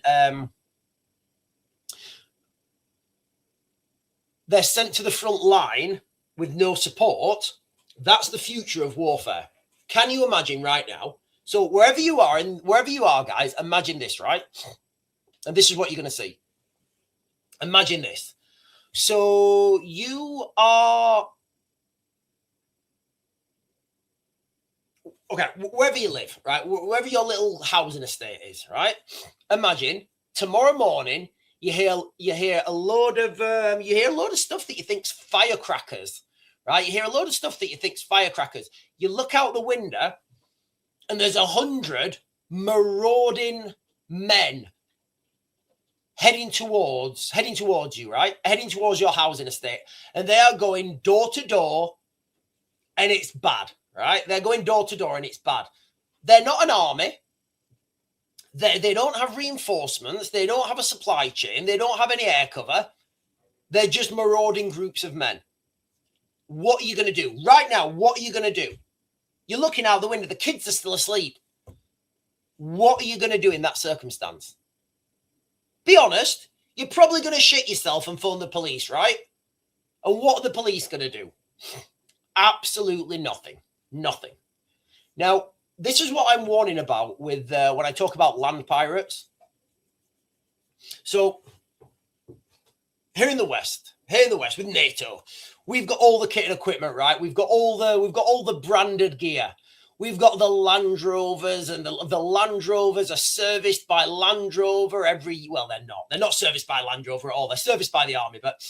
they're sent to the front line with no support, that's the future of warfare. Can you imagine right now? So wherever you are, guys, imagine this, right? And this is what you're going to see. Imagine this. So you are, okay, wherever you live, right? Wherever your little housing estate is, right? Imagine tomorrow morning you hear a load of stuff that you think's firecrackers, right? You hear a load of stuff that you think's firecrackers. You look out the window, and there's 100 marauding men heading towards you, right? Heading towards your housing estate. And they are going door to door, and it's bad, right? They're going door to door, and it's bad. They're not an army. They don't have reinforcements. They don't have a supply chain. They don't have any air cover. They're just marauding groups of men. What are you going to do? Right now, what are you going to do? You're looking out the window. The kids are still asleep. What are you going to do in that circumstance? Be honest. You're probably going to shit yourself and phone the police, right? And what are the police going to do? Absolutely nothing. Nothing. Now, this is what I'm warning about with when I talk about land pirates. So, here in the West with NATO, we've got all the kit and equipment, right? We've got all the branded gear. We've got the Land Rovers, and the Land Rovers are serviced by Land Rover well, they're not. They're not serviced by Land Rover at all. They're serviced by the army, but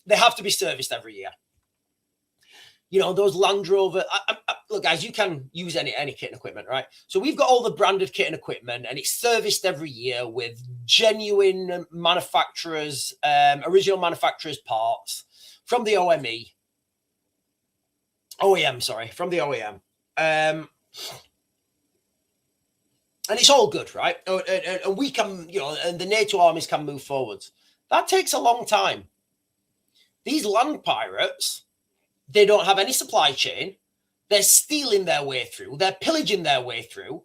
they have to be serviced every year. You know, those Land Rover, look, guys, you can use any kit and equipment, right? So we've got all the branded kit and equipment, and it's serviced every year with genuine manufacturers, original manufacturers parts from the from the OEM. And it's all good, right? And we can, you know, and the NATO armies can move forwards. That takes a long time. These land pirates, they don't have any supply chain. They're stealing their way through. They're pillaging their way through.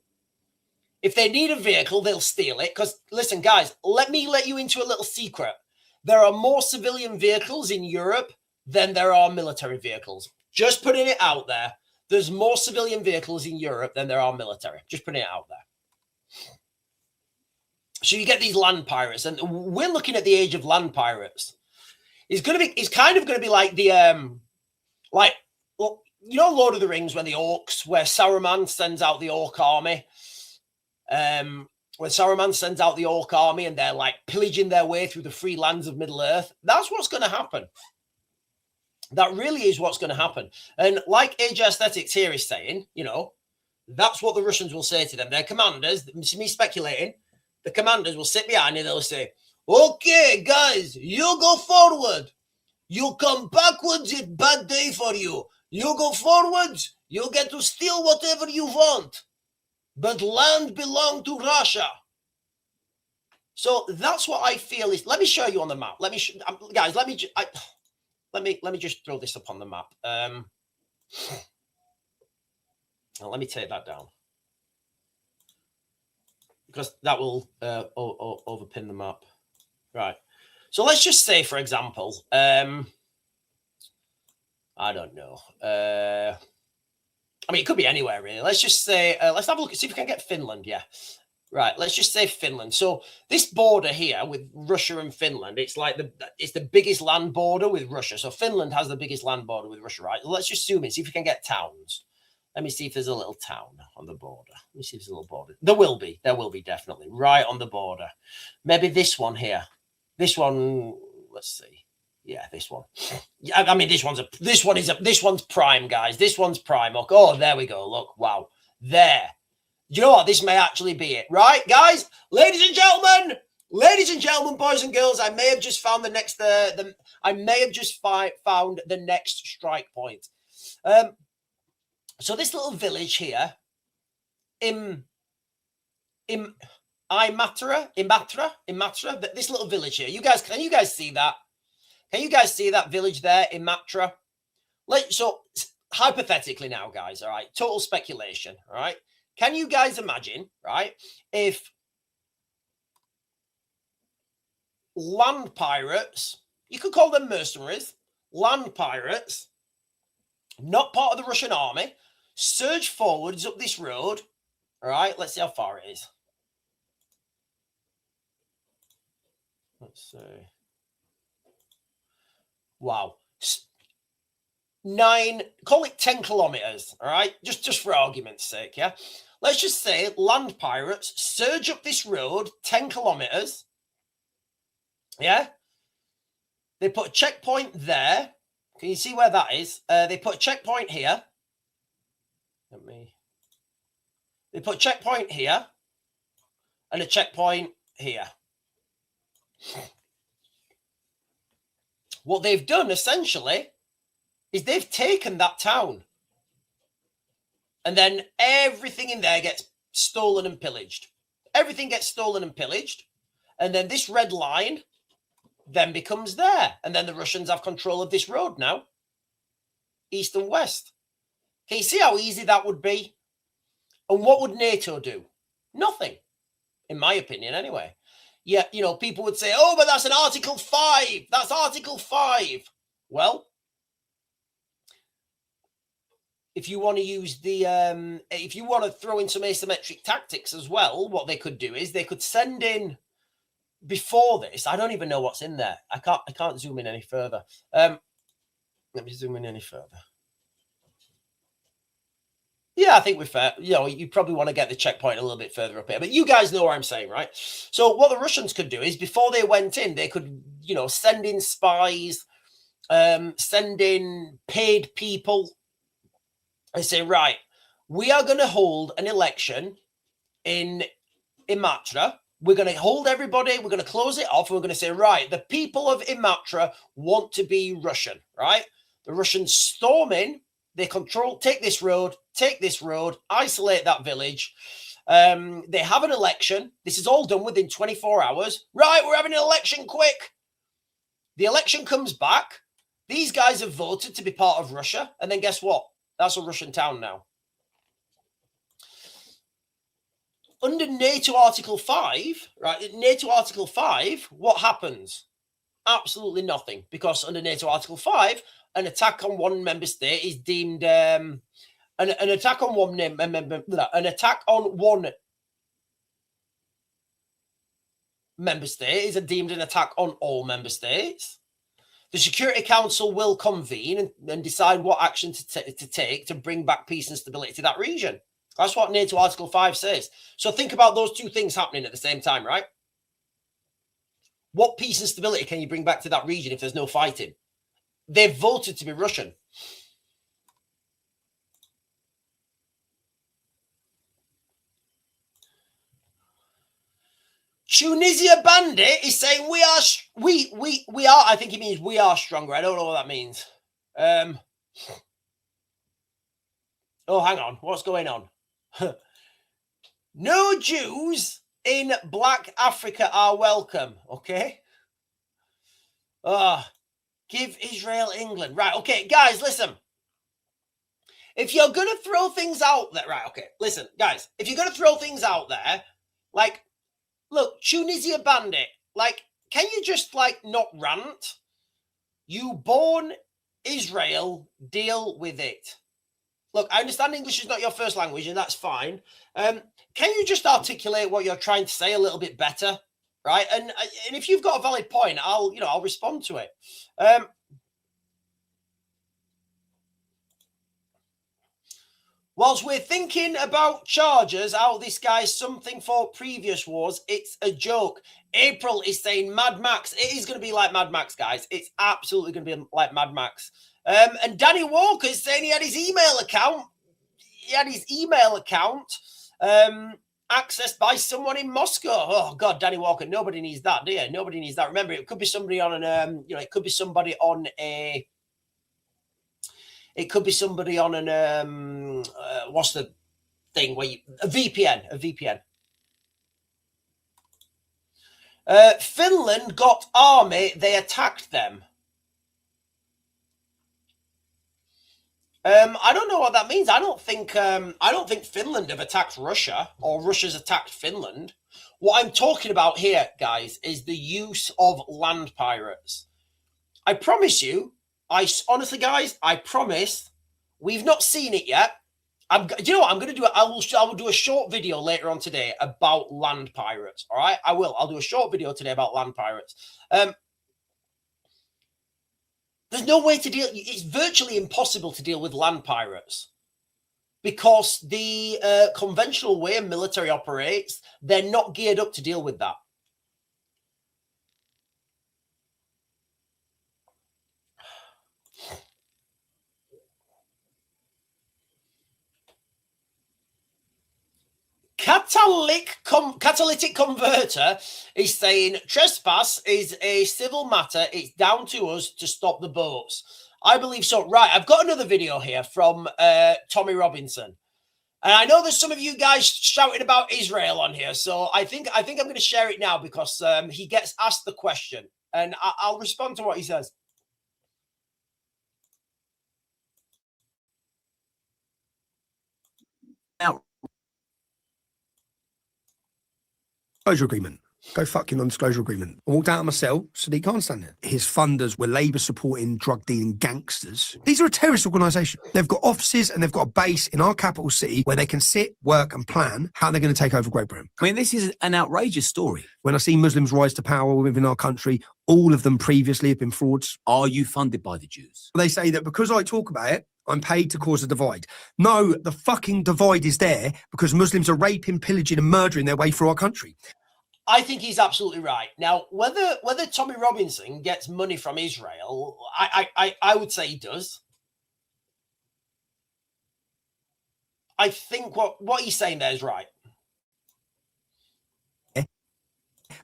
If they need a vehicle, they'll steal it. Because, listen, guys, let me let you into a little secret. There are more civilian vehicles in Europe than there are military vehicles. Just putting it out there. There's more civilian vehicles in Europe than there are military. Just putting it out there. So you get these land pirates, and we're looking at the age of land pirates. It's kind of going to be like the you know, Lord of the Rings, when the orcs, where Saruman sends out the orc army. When Saruman sends out the orc army and they're like pillaging their way through the free lands of Middle Earth. That's what's going to happen. That really is what's going to happen. And like AJ Aesthetics here is saying, you know, that's what the Russians will say to them. Their commanders, this is me speculating, the commanders will sit behind and they'll say, okay, guys, you go forward. You come backwards, it's bad day for you. You go forwards, you get to steal whatever you want. But land belongs to Russia. So that's what I feel is. Let me show you on the map. Guys, let me just throw this up on the map. Let me take that down. because that will overpin the map. Right. So let's just say, for example, I don't know. I mean, it could be anywhere, really. Let's just say, let's have a look and see if we can get Finland. Yeah. Right. Let's just say Finland. So this border here with Russia and Finland, it's like it's the biggest land border with Russia. So Finland has the biggest land border with Russia, right? Let's just zoom in, see if we can get towns. Let me see if there's a little town on the border. Let me see if there's a little border. There will be definitely right on the border. Maybe this one here. This one, let's see. Yeah, this one. Yeah, I mean, this one's prime, guys. This one's prime. Okay. Oh, there we go. Look, wow. There. You know what? This may actually be it, right, guys? Ladies and gentlemen, boys and girls, I may have just found the next. I may have just found the next strike point. So this little village here, Imatra, this little village here. Can you guys see that? Can you guys see that village there, Imatra? So hypothetically now, guys, all right, total speculation, all right? Can you guys imagine, right, if land pirates, you could call them mercenaries, land pirates, not part of the Russian army, surge forwards up this road, all right? Let's see how far it is. Let's see. Wow. 10 kilometers, all right? Just for argument's sake, yeah? Let's just say land pirates surge up this road 10 kilometers, yeah? They put a checkpoint there. Can you see where that is? They put a checkpoint here. They put a checkpoint here and a checkpoint here. What they've done essentially is they've taken that town and then everything in there gets stolen and pillaged. Everything gets stolen and pillaged. And then this red line then becomes there. And then the Russians have control of this road now, east and west. Can you see how easy that would be? And what would NATO do? Nothing, in my opinion, anyway. Yeah, you know, people would say, oh, but that's an Article 5. That's Article 5. Well, if you want to use the, if you want to throw in some asymmetric tactics as well, what they could do is they could send in before this. I don't even know what's in there. I can't zoom in any further. Let me zoom in any further. Yeah, I think we're fair. You know, you probably want to get the checkpoint a little bit further up here, but you guys know what I'm saying, right? So what the Russians could do is before they went in, they could, you know, send in spies, send in paid people and say, right, we are going to hold an election in Imatra. We're going to hold everybody. We're going to close it off. And we're going to say, right, the people of Imatra want to be Russian, right? The Russians storm in. They take this road, isolate that village. They have an election. This is all done within 24 hours. Right, we're having an election, quick. The election comes back. These guys have voted to be part of Russia. And then guess what? That's a Russian town now. Under NATO Article 5, right, NATO Article 5, what happens? Absolutely nothing. Because under NATO Article 5, an attack on one member state is deemed an attack on one member state is deemed an attack on all member states. The Security Council will convene and decide what action to take to bring back peace and stability to that region. That's what NATO Article 5 says. So think about those two things happening at the same time, right? What peace and stability can you bring back to that region if there's no fighting? They've voted to be Russian. Tunisia Bandit is saying we are, I think he means we are stronger. I don't know what that means. Oh, hang on. What's going on? No Jews in Black Africa are welcome. Okay. Give Israel England. Right. Okay, guys, listen. If you're going to throw things out there, right. Okay, listen, guys, if you're going to throw things out there, Like, look, Tunisia bandit. Like, can you just like not rant? You born Israel, deal with it. Look, I understand English is not your first language, and that's fine. Can you just articulate what you're trying to say a little bit better, right? And if you've got a valid point, I'll respond to it. Whilst we're thinking about charges out this guy's something for previous wars, it's a joke. April is saying Mad Max. It is going to be like Mad Max, guys. It's absolutely going to be like Mad Max. And Danny Walker is saying he had his email account. Accessed by someone in Moscow. Oh God, Danny Walker. Nobody needs that, do you? Nobody needs that. Remember, it could be somebody on an it could be somebody on a. It could be somebody on an what's the thing where a VPN. Finland got army. They attacked them. I don't know what that means. I don't think Finland have attacked Russia or Russia's attacked Finland. What I'm talking about here, guys, is the use of land pirates. I promise you. Honestly, guys, I promise we've not seen it yet. Do you know what I'm going to do? I will do a short video later on today about land pirates. All right, I will. I'll do a short video today about land pirates. There's no way to deal. It's virtually impossible to deal with land pirates because the conventional way a military operates, they're not geared up to deal with that. Catalytic converter is saying trespass is a civil matter. It's down to us to stop the boats. I believe so. Right. I've got another video here from Tommy Robinson. And I know there's some of you guys shouting about Israel on here. So I think I'm going to share it now because he gets asked the question and I'll respond to what he says. Now, disclosure agreement. Go fuck your non-disclosure agreement. I walked out of my cell, Sadiq Khan stand there. His funders were Labour-supporting, drug-dealing gangsters. These are a terrorist organisation. They've got offices and they've got a base in our capital city where they can sit, work and plan how they're going to take over Great Britain. I mean, this is an outrageous story. When I see Muslims rise to power within our country, all of them previously have been frauds. Are you funded by the Jews? They say that because I talk about it, I'm paid to cause a divide. No, the fucking divide is there because Muslims are raping, pillaging and murdering their way through our country. I think he's absolutely right. Now, whether Tommy Robinson gets money from Israel, I would say he does. I think what he's saying there is right.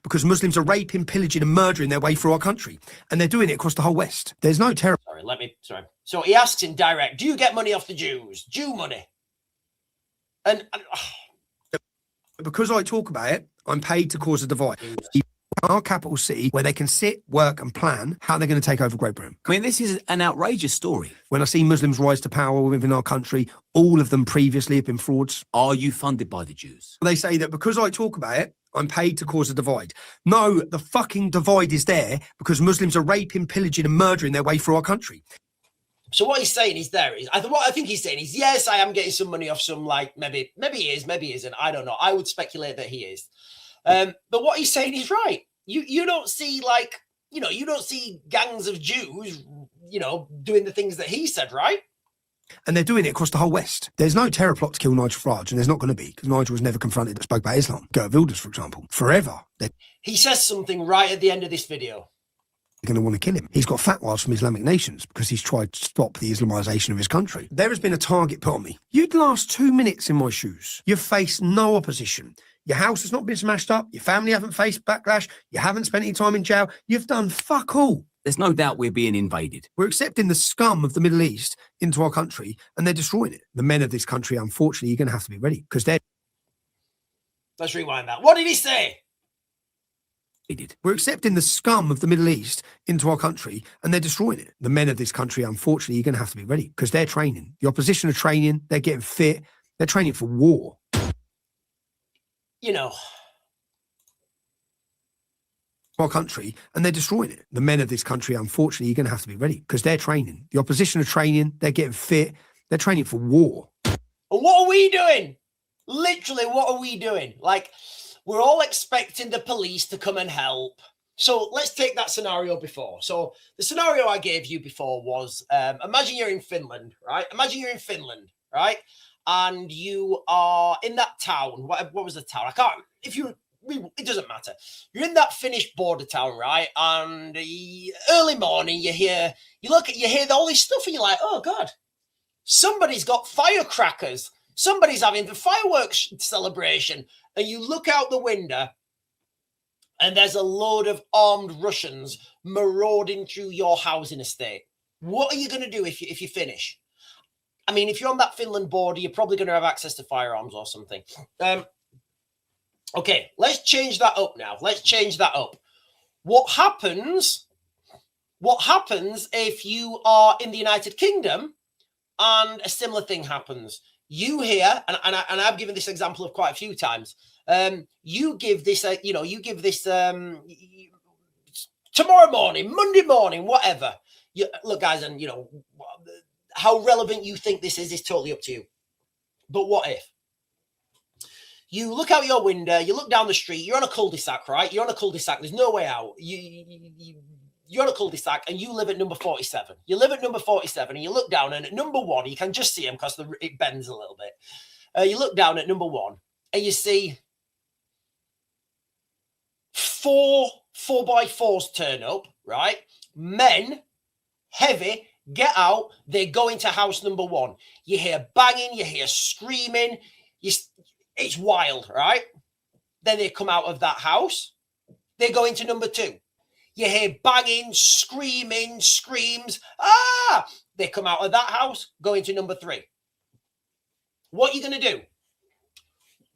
Because Muslims are raping, pillaging and murdering their way through our country. And they're doing it across the whole West. There's no terror. Sorry. So he asks in direct, do you get money off the Jews? Jew money? And because I talk about it, I'm paid to cause a divide. Our capital city where they can sit, work and plan how they're going to take over Great Britain. I mean, this is an outrageous story. When I see Muslims rise to power within our country, all of them previously have been frauds. Are you funded by the Jews? They say that because I talk about it, I'm paid to cause a divide. No, the fucking divide is there because Muslims are raping, pillaging and murdering their way through our country. So what he's saying is what I think he's saying is, yes, I am getting some money off some, like, maybe he is, maybe he isn't. I don't know. I would speculate that he is. But what he's saying is right. You don't see you don't see gangs of Jews, doing the things that he said, right? And they're doing it across the whole West. There's no terror plot to kill Nigel Farage, and there's not going to be, because Nigel was never confronted that spoke about Islam. Gert Wilders, for example, forever. He says something right at the end of this video. Going to want to kill him. He's got fatwas from Islamic nations because he's tried to stop the Islamization of his country. There has been a target put on me. You'd last 2 minutes in my shoes. You've faced no opposition. Your house has not been smashed up. Your family haven't faced backlash. You haven't spent any time in jail. You've done fuck all. There's no doubt we're being invaded. We're accepting the scum of the Middle East into our country and they're destroying it. The men of this country, unfortunately, you're going to have to be ready because they're... Let's rewind that. What did he say? We're accepting the scum of the Middle East into our country and they're destroying it. The men of this country, unfortunately, you're going to have to be ready because they're training. The opposition are training. They're getting fit. They're training for war. our country and they're destroying it. The men of this country, unfortunately, you're going to have to be ready because they're training. The opposition are training. They're getting fit. They're training for war. And what are we doing? Literally, what are we doing? Like, we're all expecting the police to come and help. So let's take that scenario before. So the scenario I gave you before was, imagine you're in Finland, right? Imagine you're in Finland, right? And you are in that town. What was the town? I can't, it doesn't matter. You're in that Finnish border town, right? And early morning, you hear all this stuff and you're like, oh God, somebody's got firecrackers. Somebody's having the fireworks celebration. And you look out the window and there's a load of armed Russians marauding through your housing estate. What are you going to do if you finish? I mean, if you're on that Finland border, you're probably going to have access to firearms or something. Okay, let's change that up now. Let's change that up. What happens if you are in the United Kingdom and a similar thing happens? You hear, and I've given this example of quite a few times. You give this, tomorrow morning, Monday morning, whatever. Look, guys, and how relevant you think this is totally up to you. But what if you look out your window, you look down the street, you're on a cul-de-sac, right? You're on a cul-de-sac. There's no way out. You're on a cul-de-sac and you live at number 47. You live at number 47 and you look down and at number 1, you can just see them because it bends a little bit. You look down at number 1 and you see 4 4x4s turn up, right? Men, heavy, get out. They go into house number 1. You hear banging, you hear screaming. It's wild, right? Then they come out of that house. They go into number 2. You hear banging, screaming, screams. Ah! They come out of that house, go into number 3. What are you going to do?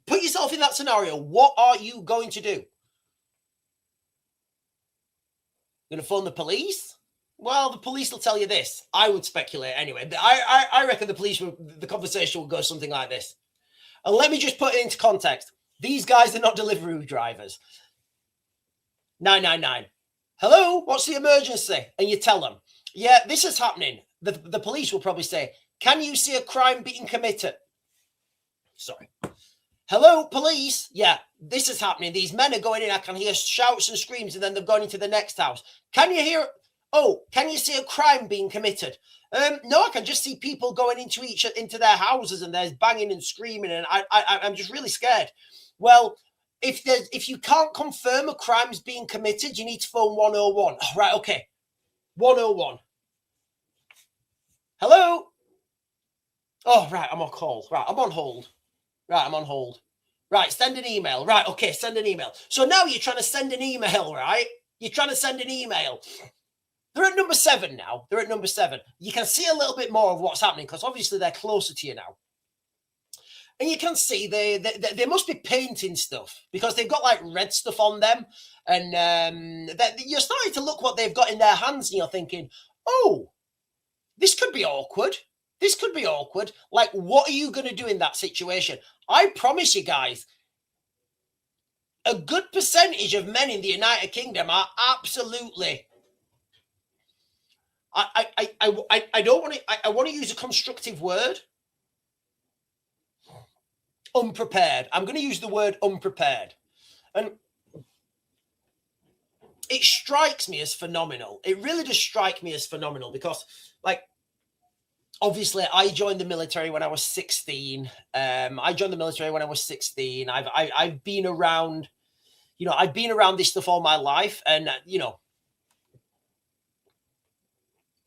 Put yourself in that scenario. What are you going to do? Going to phone the police? Well, the police will tell you this. I would speculate anyway. I reckon the conversation will go something like this. And let me just put it into context. These guys are not delivery drivers. 999. Hello, what's the emergency? And you tell them, yeah, this is happening. The police will probably say, can you see a crime being committed? Sorry. Hello, police. Yeah, this is happening. These men are going in. I can hear shouts and screams, and then they're going into the next house. Can you hear? Oh, can you see a crime being committed? No, I can just see people going into their houses, and there's banging and screaming, and I'm just really scared. Well, if you can't confirm a crime's being committed, you need to phone 101. Oh, right, okay. 101. Hello? Oh, right, I'm on call. Right, I'm on hold. Right, I'm on hold. Right, send an email. Right, okay, send an email. So now you're trying to send an email, right? You're trying to send an email. They're at number 7 now. They're at number 7. You can see a little bit more of what's happening because obviously they're closer to you now. And you can see they must be painting stuff because they've got like red stuff on them. And you're starting to look what they've got in their hands and you're thinking, oh, this could be awkward. This could be awkward. Like, what are you going to do in that situation? I promise you guys, a good percentage of men in the United Kingdom are absolutely... I don't want to... I want to use a constructive word. Unprepared. I'm going to use the word unprepared. And it strikes me as phenomenal. It really does strike me as phenomenal because, like, obviously, I joined the military when I was 16. I've been around, I've been around this stuff all my life. And,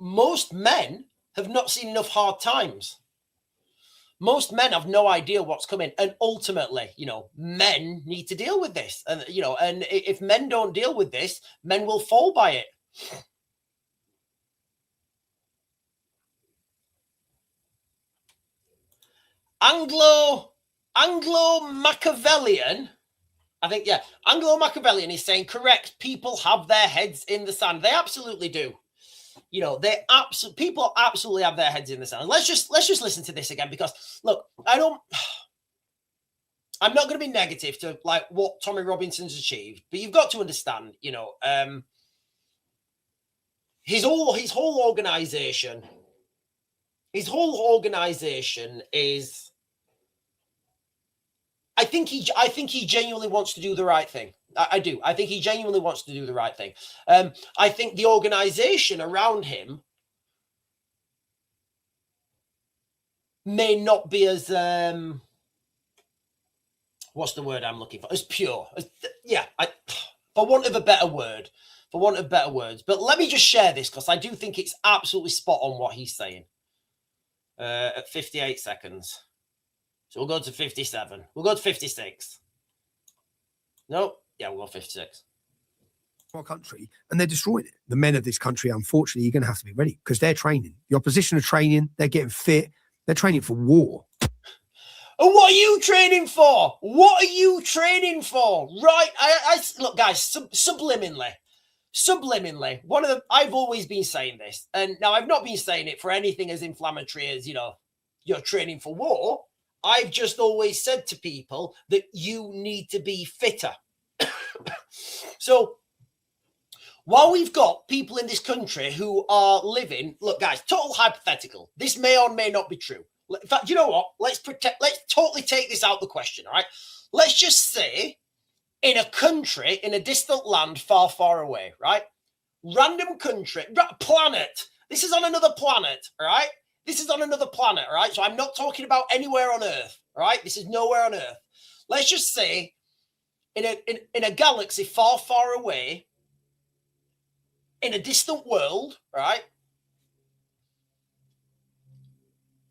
most men have not seen enough hard times. Most men have no idea what's coming. And ultimately, men need to deal with this. And, and if men don't deal with this, men will fall by it. Anglo-Machiavellian, I think, yeah. Anglo-Machiavellian is saying, correct, people have their heads in the sand. They absolutely do. People absolutely have their heads in the sand. Let's just listen to this again because, look, I'm not going to be negative to like what Tommy Robinson's achieved, but you've got to understand, you know, his whole organization is, I think he genuinely wants to do the right thing. I do. I think he genuinely wants to do the right thing. I think the organization around him may not be as what's the word I'm looking for? As pure. For want of better words. But let me just share this because I do think it's absolutely spot on what he's saying. At 58 seconds. So we'll go to 57. We'll go to 56. No, yeah, we'll go 56. Our country, and they're destroying it. The men of this country, unfortunately, you're going to have to be ready because they're training. The opposition are training. They're getting fit. They're training for war. And what are you training for? What are you training for? Right? I look, guys. Subliminally. I've always been saying this, and now I've not been saying it for anything as inflammatory as, you know, you're training for war. I've just always said to people that you need to be fitter. So while we've got people in this country who are living, look, guys, total hypothetical. This may or may not be true. In fact, you know what? Let's totally take this out of the question, all right? Let's just say in a country, in a distant land far, far away, right? Random country, planet. This is on another planet, all right? This is on another planet, all right? So I'm not talking about anywhere on Earth, all right? This is nowhere on Earth. Let's just say in a galaxy far, far away, in a distant world, right?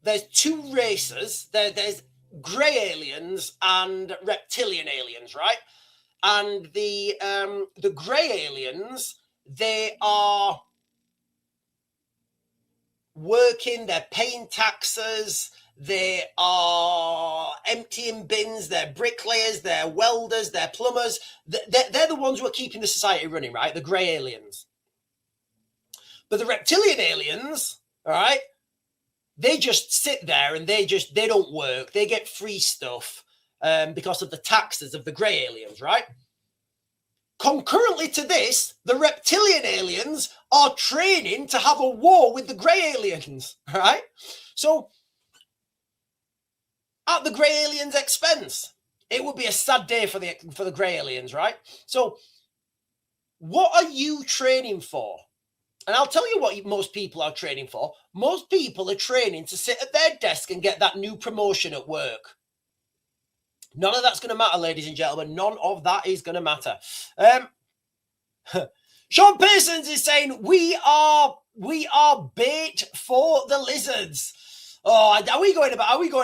There's two races. There's grey aliens and reptilian aliens, right? And the grey aliens, they are working, they're paying taxes, they are emptying bins, they're bricklayers, they're welders, they're plumbers. They're the ones who are keeping the society running, right? The grey aliens. But the reptilian aliens, all right, they just sit there and they don't work. They get free stuff because of the taxes of the grey aliens, right? Concurrently to this, the reptilian aliens are training to have a war with the grey aliens, right? So, at the grey aliens' expense, it would be a sad day for the grey aliens, right? So, what are you training for? And I'll tell you what most people are training for. Most people are training to sit at their desk and get that new promotion at work. None of that's going to matter, ladies and gentlemen. None of that is going to matter. Sean Pearsons is saying we are bait for the lizards. Oh, are we going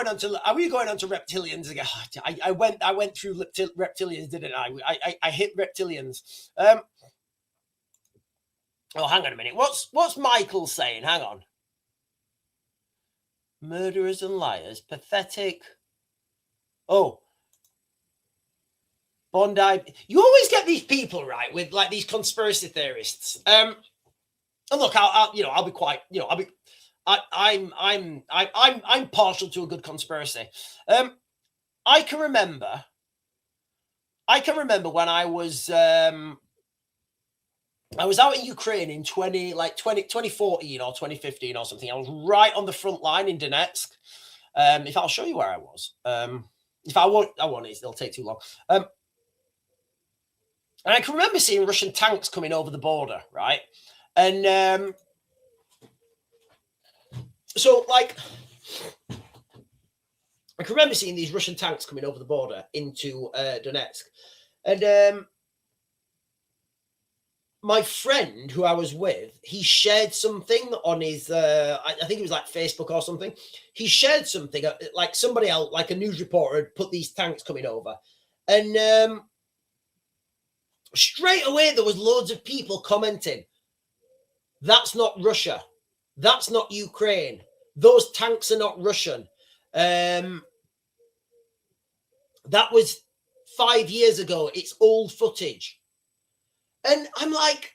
on to reptilians again? I went through reptilians, didn't I? I hit reptilians. Oh, hang on a minute. What's Michael saying? Hang on. Murderers and liars, pathetic. Oh. Bondi. You always get these people, right, with like these conspiracy theorists. And look, I'll be quite, I'm partial to a good conspiracy. I can remember when I was out in Ukraine in 2014 or 2015 or something. I was right on the front line in Donetsk. If I'll show you where I was. If I won't, it'll take too long. And I can remember seeing Russian tanks coming over the border, right? And so, like, I can remember seeing these Russian tanks coming over the border into Donetsk. And my friend who I was with, he shared something on his, I think it was like Facebook or something. He shared something, like somebody else, like a news reporter had put these tanks coming over. And straight away, there was loads of people commenting, that's not Russia. That's not Ukraine. Those tanks are not Russian. That was 5 years ago. It's old footage. And I'm like,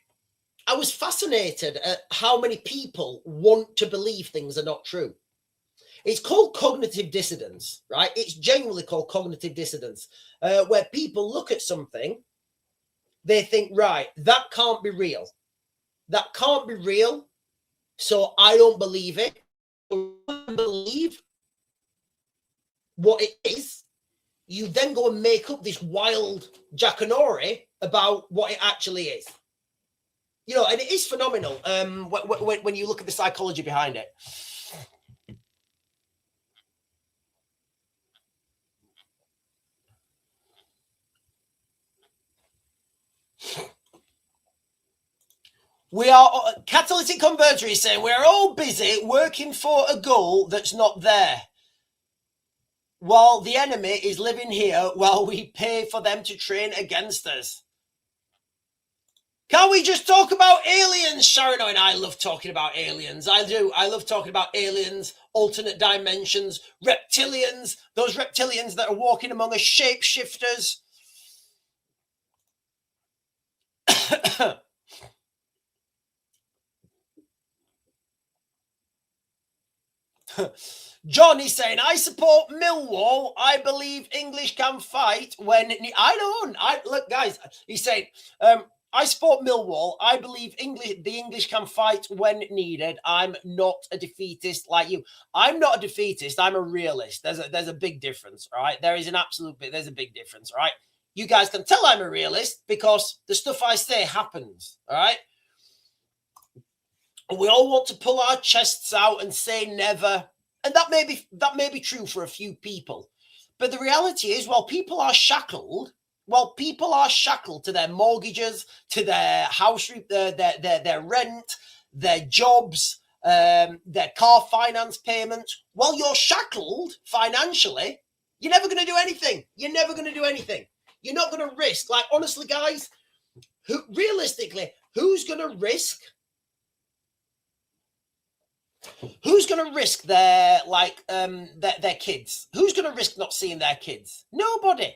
I was fascinated at how many people want to believe things are not true. It's called cognitive dissonance, right? It's genuinely called cognitive dissonance, where people look at something, they think, right, that can't be real. That can't be real, so I don't believe it. I believe what it is. You then go and make up this wild jackanory about what it actually is. You know, and it is phenomenal when you look at the psychology behind it. We are, Catalytic Converter is saying, we're all busy working for a goal that's not there, while the enemy is living here while we pay for them to train against us. Can we just talk about aliens, Sharon? And I love talking about aliens. I do. I love talking about aliens, alternate dimensions, reptilians, those reptilians that are walking among us, shapeshifters. John is saying, I support Millwall. I believe English can fight when I don't. Look, guys, he's saying, I support Millwall. I believe the English can fight when needed. I'm not a defeatist like you. I'm not a defeatist. I'm a realist. There's a big difference, right? There is an absolute bit. There's a big difference, right? You guys can tell I'm a realist because the stuff I say happens, all right? We all want to pull our chests out and say never. And that may be true for a few people. But the reality is, while people are shackled to their mortgages, to their house, their rent, their jobs, their car finance payments, while you're shackled financially, you're never going to do anything. You're never going to do anything. You're not going to risk. Like, honestly, guys, realistically, who's going to risk? Who's going to risk their kids? Who's going to risk not seeing their kids? Nobody.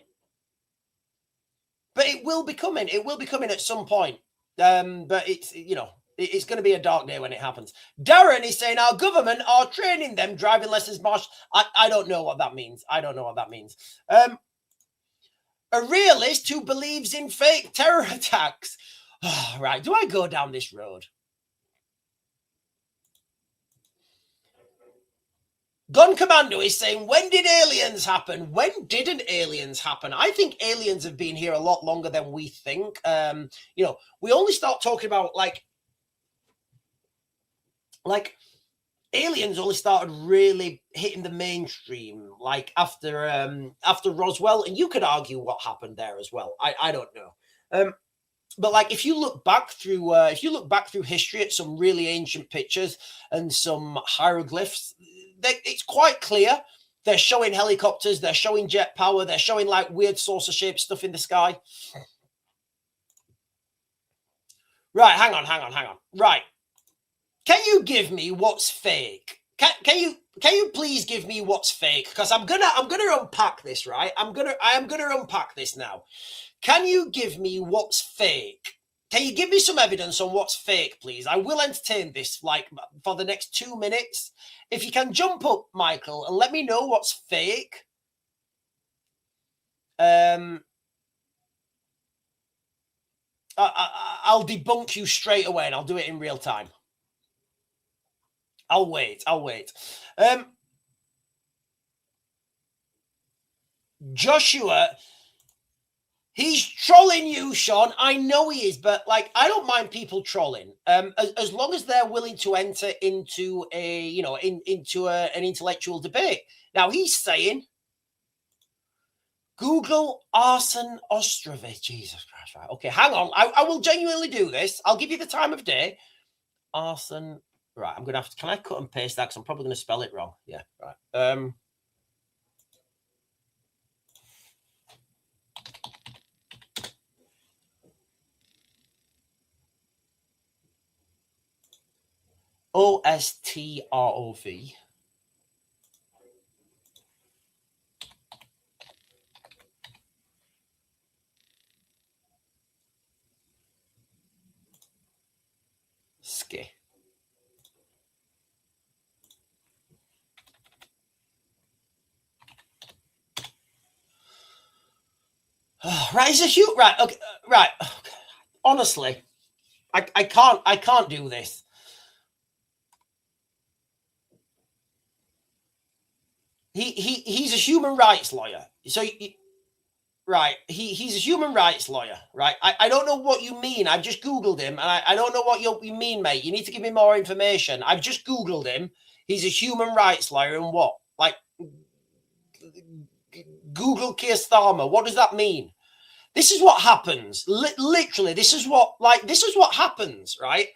But it will be coming. It will be coming at some point. But it's, you know, it's going to be a dark day when it happens. Darren is saying our government are training them driving lessons marsh. I don't know what that means. I don't know what that means. A realist who believes in fake terror attacks. Oh, right. Do I go down this road? Gun Commando is saying, when did aliens happen? When didn't aliens happen? I think aliens have been here a lot longer than we think. You know, we only start talking about like aliens only started really hitting the mainstream like after Roswell, and you could argue what happened there as well. I don't know. But like if you look back through history at some really ancient pictures and some hieroglyphs, it's quite clear. They're showing helicopters, they're showing jet power, they're showing like weird saucer-shaped stuff in the sky. Right, hang on. Right. Can you give me what's fake? Can you please give me what's fake? Because I'm gonna unpack this, right? I am gonna unpack this now. Can you give me what's fake? Can you give me some evidence on what's fake, please? I will entertain this like for the next 2 minutes. If you can jump up, Michael, and let me know what's fake. I'll debunk you straight away, and I'll do it in real time. I'll wait. Joshua, he's trolling you, Sean. I know he is, but like, I don't mind people trolling. As long as they're willing to enter into an intellectual debate. Now he's saying, Google Arsen Ostrovich. Jesus Christ! Right? Okay, hang on. I will genuinely do this. I'll give you the time of day. Arsen. Right. I'm gonna have to. Can I cut and paste that? Because I'm probably gonna spell it wrong. Yeah. Right. Ostrov. Ski. Right, he's a huge right. Okay, right. Honestly, I can't do this. He's a human rights lawyer. So right, he's a human rights lawyer, right? I don't know what you mean. I've just Googled him, and I don't know what you mean, mate. You need to give me more information. I've just Googled him. He's a human rights lawyer, and what? Like, Google Keir Starmer. What does that mean? This is what happens. Literally, this is what happens, right?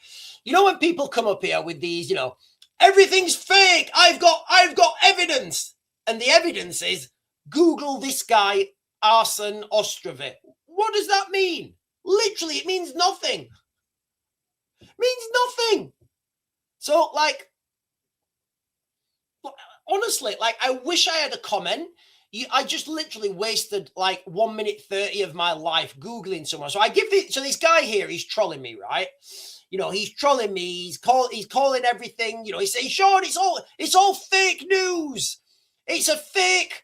You know, when people come up here with these, everything's fake. I've got evidence, and the evidence is Google this guy, Arsen Ostrovy. What does that mean? Literally, it means nothing. It means nothing. So, like, honestly, like, I wish I had a comment. I just literally wasted like 1 minute 30 of my life Googling someone. So this guy here, he's trolling me, right? He's trolling me. He's calling everything, he's saying, Sean, it's all fake news. It's a fake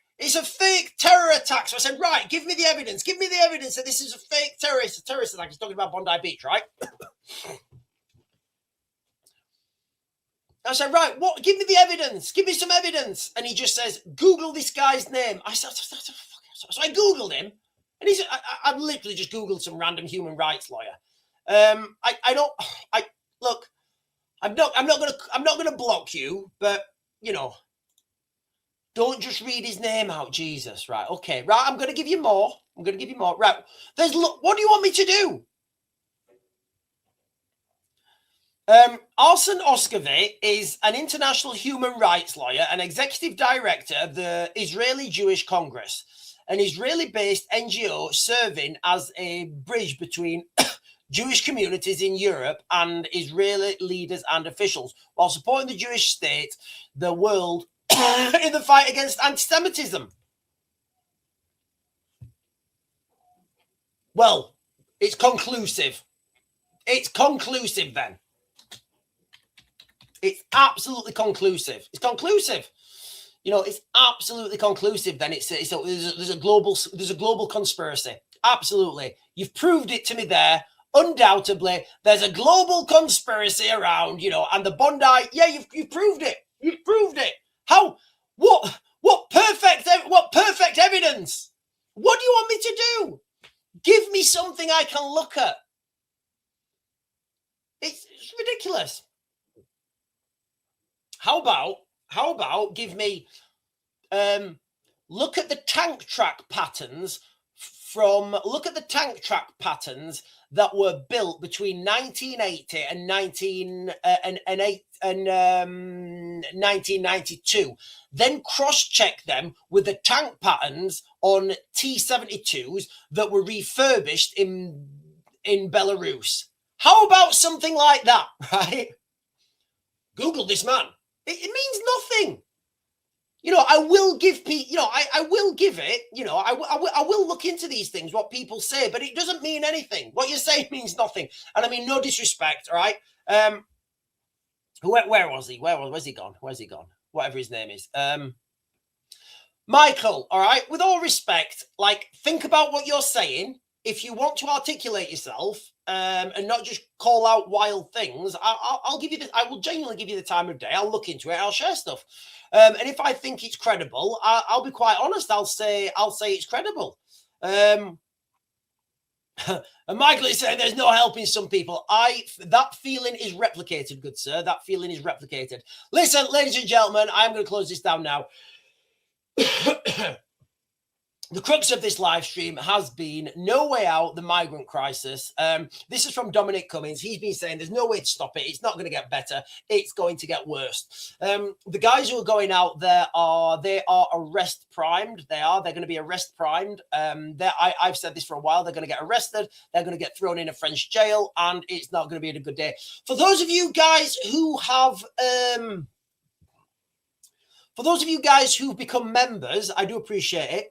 terror attack. So I said, right, give me the evidence. Give me the evidence that this is a fake terrorist attack. He's talking about Bondi Beach, right? I said, right, what? Give me the evidence. Give me some evidence. And he just says, Google this guy's name. I said, so I Googled him. And I've literally just Googled some random human rights lawyer. Look, I'm not gonna block you, but don't just read his name out, Jesus. Right, okay, right, I'm gonna give you more. Right. What do you want me to do? Arsen Ostrovy is an international human rights lawyer and executive director of the Israeli Jewish Congress, an Israeli-based NGO serving as a bridge between Jewish communities in Europe and Israeli leaders and officials, while supporting the Jewish state, the world, in the fight against anti-Semitism. Well, it's conclusive. It's conclusive then. It's absolutely conclusive. It's conclusive. It's absolutely conclusive. Then there's a global conspiracy. Absolutely, you've proved it to me there. Undoubtedly, there's a global conspiracy around. And the Bondi. Yeah, you've proved it. You've proved it. How? What perfect evidence? What do you want me to do? Give me something I can look at. It's ridiculous. How about give me look at the tank track patterns that were built between 1980 and 1992. Then cross-check them with the tank patterns on T-72s that were refurbished in Belarus. How about something like that, right? Google this man. It means nothing. I will give people, I will give it, I will look into these things, what people say, but it doesn't mean anything. What you're saying means nothing. And I mean, no disrespect, all right? Where was he? Where's he gone? Where's he gone? Whatever his name is. Michael, all right? With all respect, like, think about what you're saying. If you want to articulate yourself and not just call out wild things, I'll give you I will genuinely give you the time of day. I'll look into it. I'll share stuff. And if I think it's credible, I'll be quite honest. I'll say it's credible. And Michael is saying there's no helping some people. That feeling is replicated, good sir. That feeling is replicated. Listen, ladies and gentlemen, I'm going to close this down now. The crux of this live stream has been no way out, the migrant crisis. This is from Dominic Cummings. He's been saying there's no way to stop it. It's not going to get better. It's going to get worse. The guys who are going out there they are arrest primed. They're going to be arrest primed. I've said this for a while. They're going to get arrested. They're going to get thrown in a French jail, and it's not going to be a good day. For those of you guys who have... for those of you guys who've become members, I do appreciate it.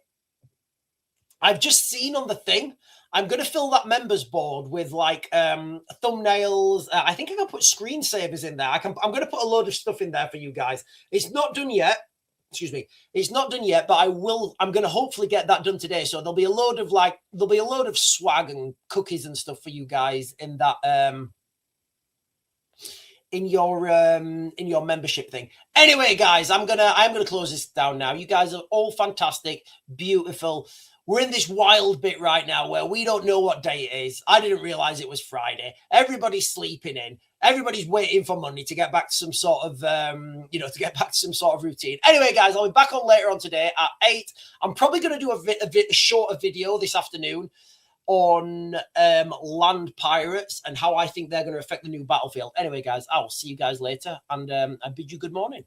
I've just seen on the thing, I'm going to fill that members board with like thumbnails. I think I'm going to put screensavers in there. I'm going to put a load of stuff in there for you guys. It's not done yet. excuse me, it's not done yet, but I'm going to hopefully get that done today. So there'll be a load of swag and cookies and stuff for you guys in that in your membership thing. Anyway, guys, I'm gonna close this down now. You guys are all fantastic, beautiful. We're in this wild bit right now where we don't know what day it is. I didn't realize it was Friday. Everybody's sleeping in. Everybody's waiting for Monday to get back to some sort of, to get back to some sort of routine. Anyway, guys, I'll be back on later on today at 8. I'm probably going to do a shorter video this afternoon on land pirates and how I think they're going to affect the new battlefield. Anyway, guys, I'll see you guys later, and I bid you good morning.